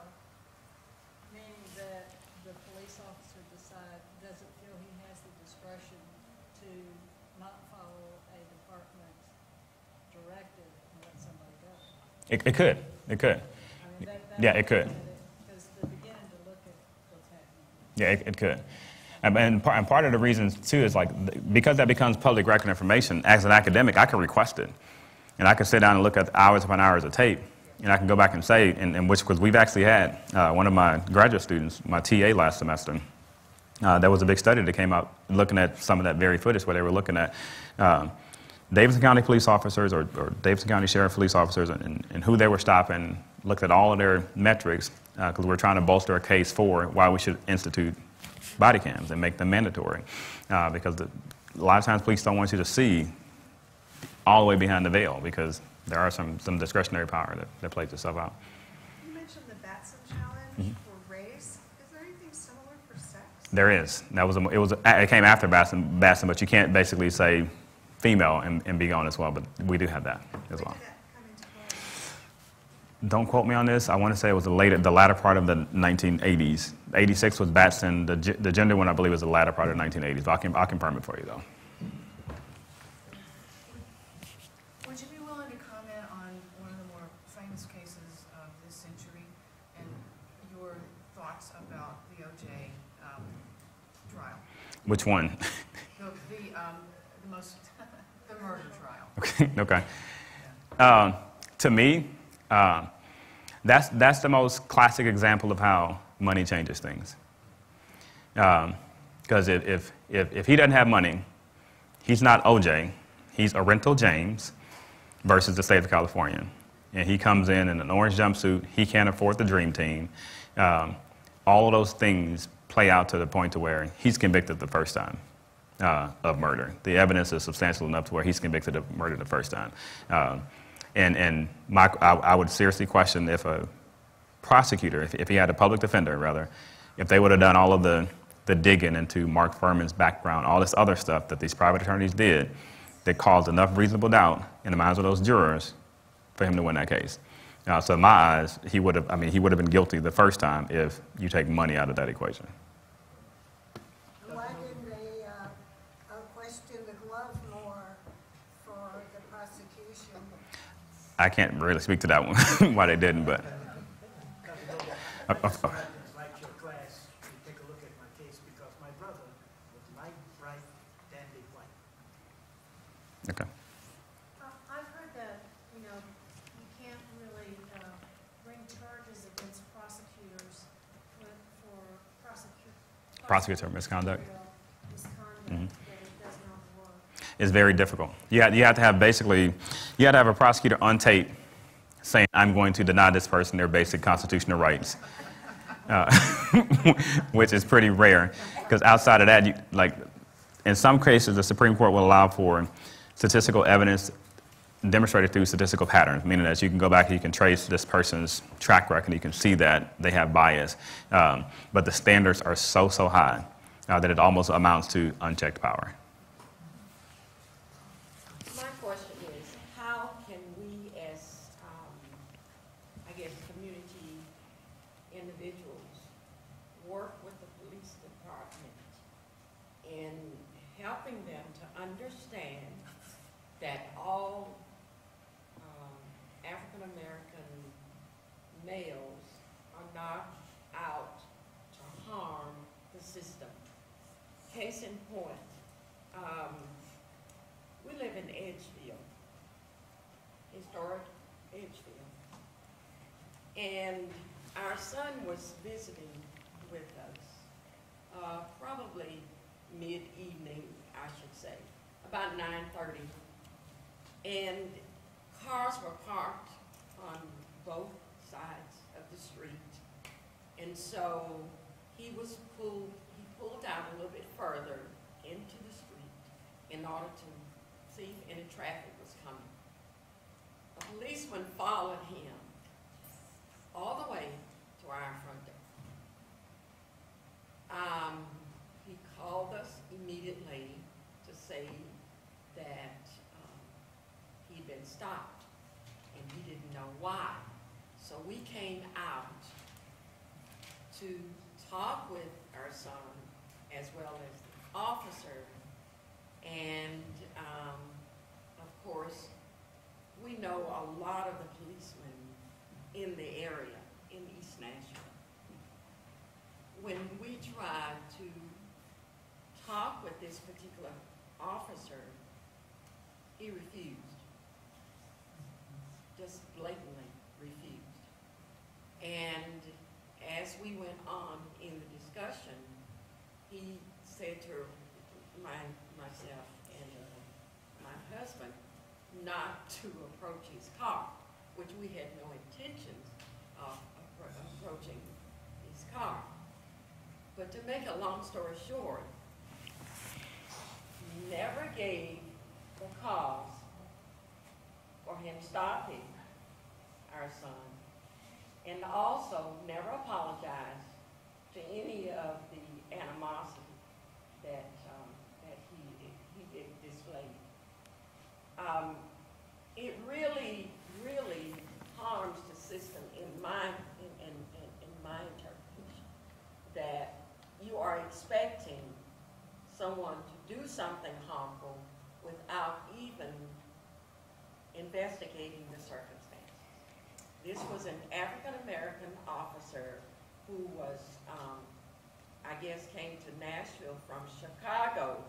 Meaning that the police officer doesn't feel he has the discretion to not follow a department directive and let somebody go.
It could. It could.
I mean,
Yeah, it could.
Because they're beginning to look at what's happening.
Yeah, it could. And part of the reason, too, is like, because that becomes public record information, as an academic, I can request it. And I can sit down and look at hours upon hours of tape, and I can go back and say, because we've actually had one of my graduate students, my TA last semester, there was a big study that came out looking at some of that very footage where they were looking at Davidson County police officers or Davidson County Sheriff police officers and who they were stopping, looked at all of their metrics, because we're trying to bolster a case for why we should institute body cams and make them mandatory, because a lot of times police don't want you to see all the way behind the veil, because there are some discretionary power that plays itself out.
You mentioned the Batson challenge for race. Is there anything similar for sex?
There is. It came after Batson, but you can't basically say female and be gone as well, but we do have that as well.
When did that come into play?
Don't quote me on this. I want to say it was the latter part of the 1980s. 86 was Batson. The gender one, I believe, was the latter part of the 1980s. But I'll confirm it for you, though.
Would you be willing to comment on one of the more famous cases of this century and your thoughts about the O.J. Trial?
Which one?
The murder trial.
Okay. To me, that's the most classic example of how money changes things. Because if he doesn't have money, he's not O.J., he's Arental James versus the state of California. And he comes in an orange jumpsuit, he can't afford the dream team. All of those things play out to the point to where he's convicted the first time of murder. The evidence is substantial enough to where he's convicted of murder the first time. I would seriously question if a prosecutor, if he had a public defender, rather, if they would have done all of the digging into Mark Furman's background, all this other stuff that these private attorneys did that caused enough reasonable doubt in the minds of those jurors for him to win that case. So in my eyes, he would have been guilty the first time if you take money out of that equation.
Why didn't they question the glove more for the prosecution?
I can't really speak to that one, why they didn't, but.
Like your class, you take a look at my case because my brother was light, bright, dandy white.
Okay.
I've heard that, you can't really bring charges against prosecutors for
Prosecutor misconduct.
Misconduct, that it does not work.
It's very difficult. You have to have a prosecutor on tape saying, I'm going to deny this person their basic constitutional rights, which is pretty rare. Because outside of that, in some cases, the Supreme Court will allow for statistical evidence demonstrated through statistical patterns, meaning that you can go back and you can trace this person's track record, and you can see that they have bias. But the standards are so high that it almost amounts to unchecked power.
My question is, how can we as, community individuals work with the police department in helping them to understand that all African-American males are not out to harm the system? Case in point, we live in Edgefield, historic Edgefield, and our son was visiting with us, probably mid-evening, I should say, about 9:30, and cars were parked on both sides of the street, and so he pulled out a little bit further into the street in order to see if any traffic was coming. A policeman followed him all the way to our front door. He called us immediately to say that he'd been stopped and he didn't know why. So we came out to talk with our son as well as the officer, and of course we know a lot of the policemen in the area in East Nashville. When we tried to talk with this particular officer, he refused, just blatantly refused. And as we went on in the discussion, he said to myself and my husband not to approach his car, which we had no intentions of approaching his car. But to make a long story short, he never gave the cause for him stopping our son, and also never apologized to any of the animosity that he displayed. It really, really harms the system in my interpretation, that you are expecting someone to do something harmful without even investigating the circumstances. This was an African-American officer who was, I guess, came to Nashville from Chicago,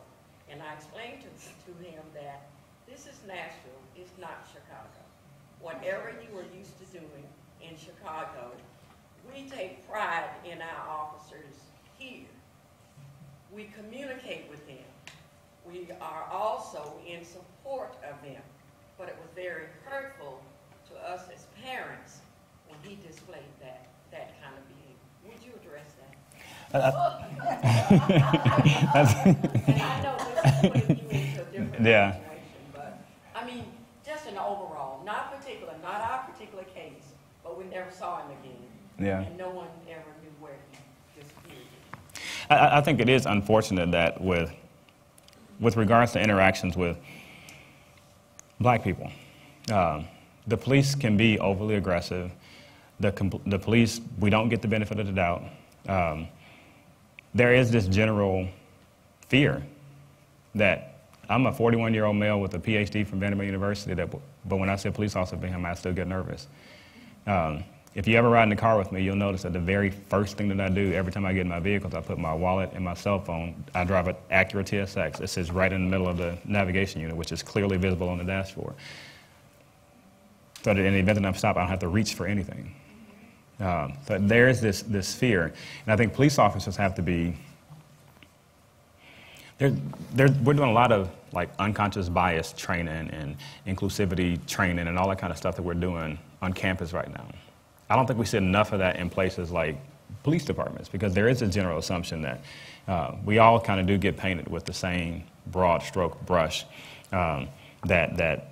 and I explained to him that this is Nashville, it's not Chicago. Whatever you were used to doing in Chicago, we take pride in our officers here. We communicate with them. We are also in support of them. But it was very hurtful to us as parents when he displayed that kind of behavior. Would you address that? And I know this is putting you into a different situation, but I mean, just an overall, not our particular case, but we never saw him again.
Yeah.
And no one ever knew where he disappeared.
I think it is unfortunate that with regards to interactions with black people, the police can be overly aggressive. The police, we don't get the benefit of the doubt. There is this general fear that I'm a 41-year-old male with a PhD from Vanderbilt University, but when I see a police officer behind me, I still get nervous. If you ever ride in the car with me, you'll notice that the very first thing that I do every time I get in my vehicle is I put my wallet and my cell phone. I drive an Acura TSX. It sits right in the middle of the navigation unit, which is clearly visible on the dashboard. So that in the event that I'm stopped, I don't have to reach for anything. So there is this fear. And I think police officers have to be, we're doing a lot of like unconscious bias training and inclusivity training and all that kind of stuff that we're doing on campus right now. I don't think we see enough of that in places like police departments, because there is a general assumption that we all kind of do get painted with the same broad stroke brush, that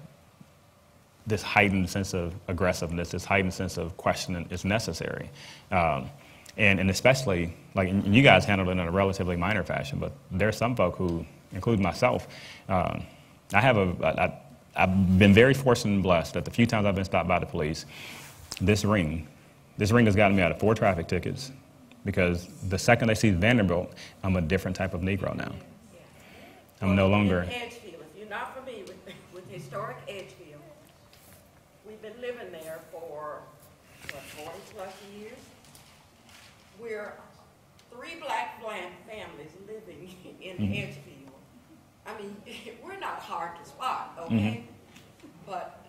this heightened sense of aggressiveness, this heightened sense of questioning is necessary. And especially, like, and you guys handled it in a relatively minor fashion, but there are some folk who, including myself, I've been very fortunate and blessed that the few times I've been stopped by the police, this ring has gotten me out of 4 traffic tickets, because the second they see Vanderbilt, I'm a different type of Negro now. I'm no longer...
In Edgefield, if you're not familiar with historic Edgefield, we've been living there for, what, 40 plus years? We're 3 black families living in Edgefield. I mean, we're not hard to spot, okay? But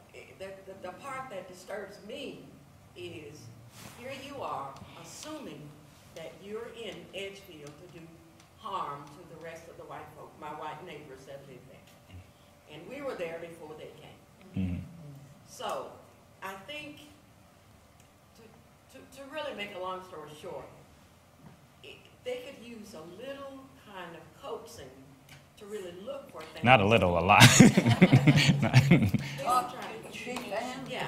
the part that disturbs me is, here you are assuming that you're in Edgefield to do harm to the rest of the white folk, my white neighbors that live there. And we were there before they came. So I think, to really make a long story short, they could use a little kind of coaxing to really look for things.
Not a little, a lot.
Yeah,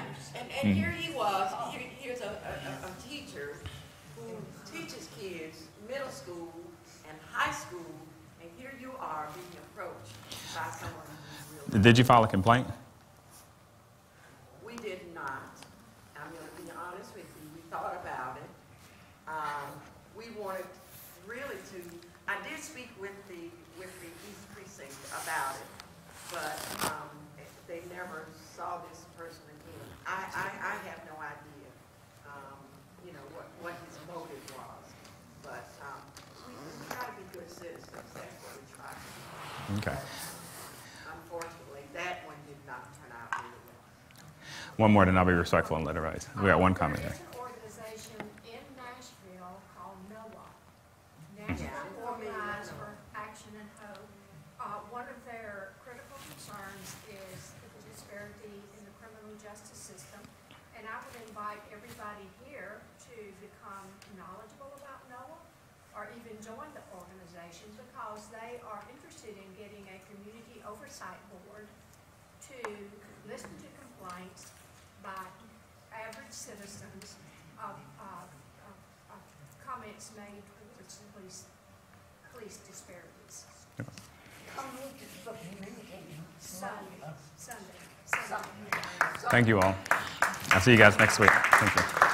and here he was, here's a teacher who teaches kids middle school and high school, and here you are being approached by someone who's really...
Did you file a complaint?
We did not. I'm going to be honest with you. We thought about it. We wanted really to... I did speak with the East Precinct about it, but they never saw this person again. I have no idea, you know, what his motive was. But we try to be good citizens. That's what we try to do.
Okay.
Unfortunately, that one did not turn out really well.
One more, then I'll be respectful and let it rise. We got one comment there.
There's an organization in Nashville called NOAA, National Organized for Action and Hope. One of their critical concerns is the disparity in the criminal justice system. And I would invite everybody here to become knowledgeable about NOAA or even join the organization, because they are interested in getting a community oversight board to listen to complaints by average citizens of comments made towards police disparities. Sunday.
Thank you all. I'll see you guys next week. Thank you.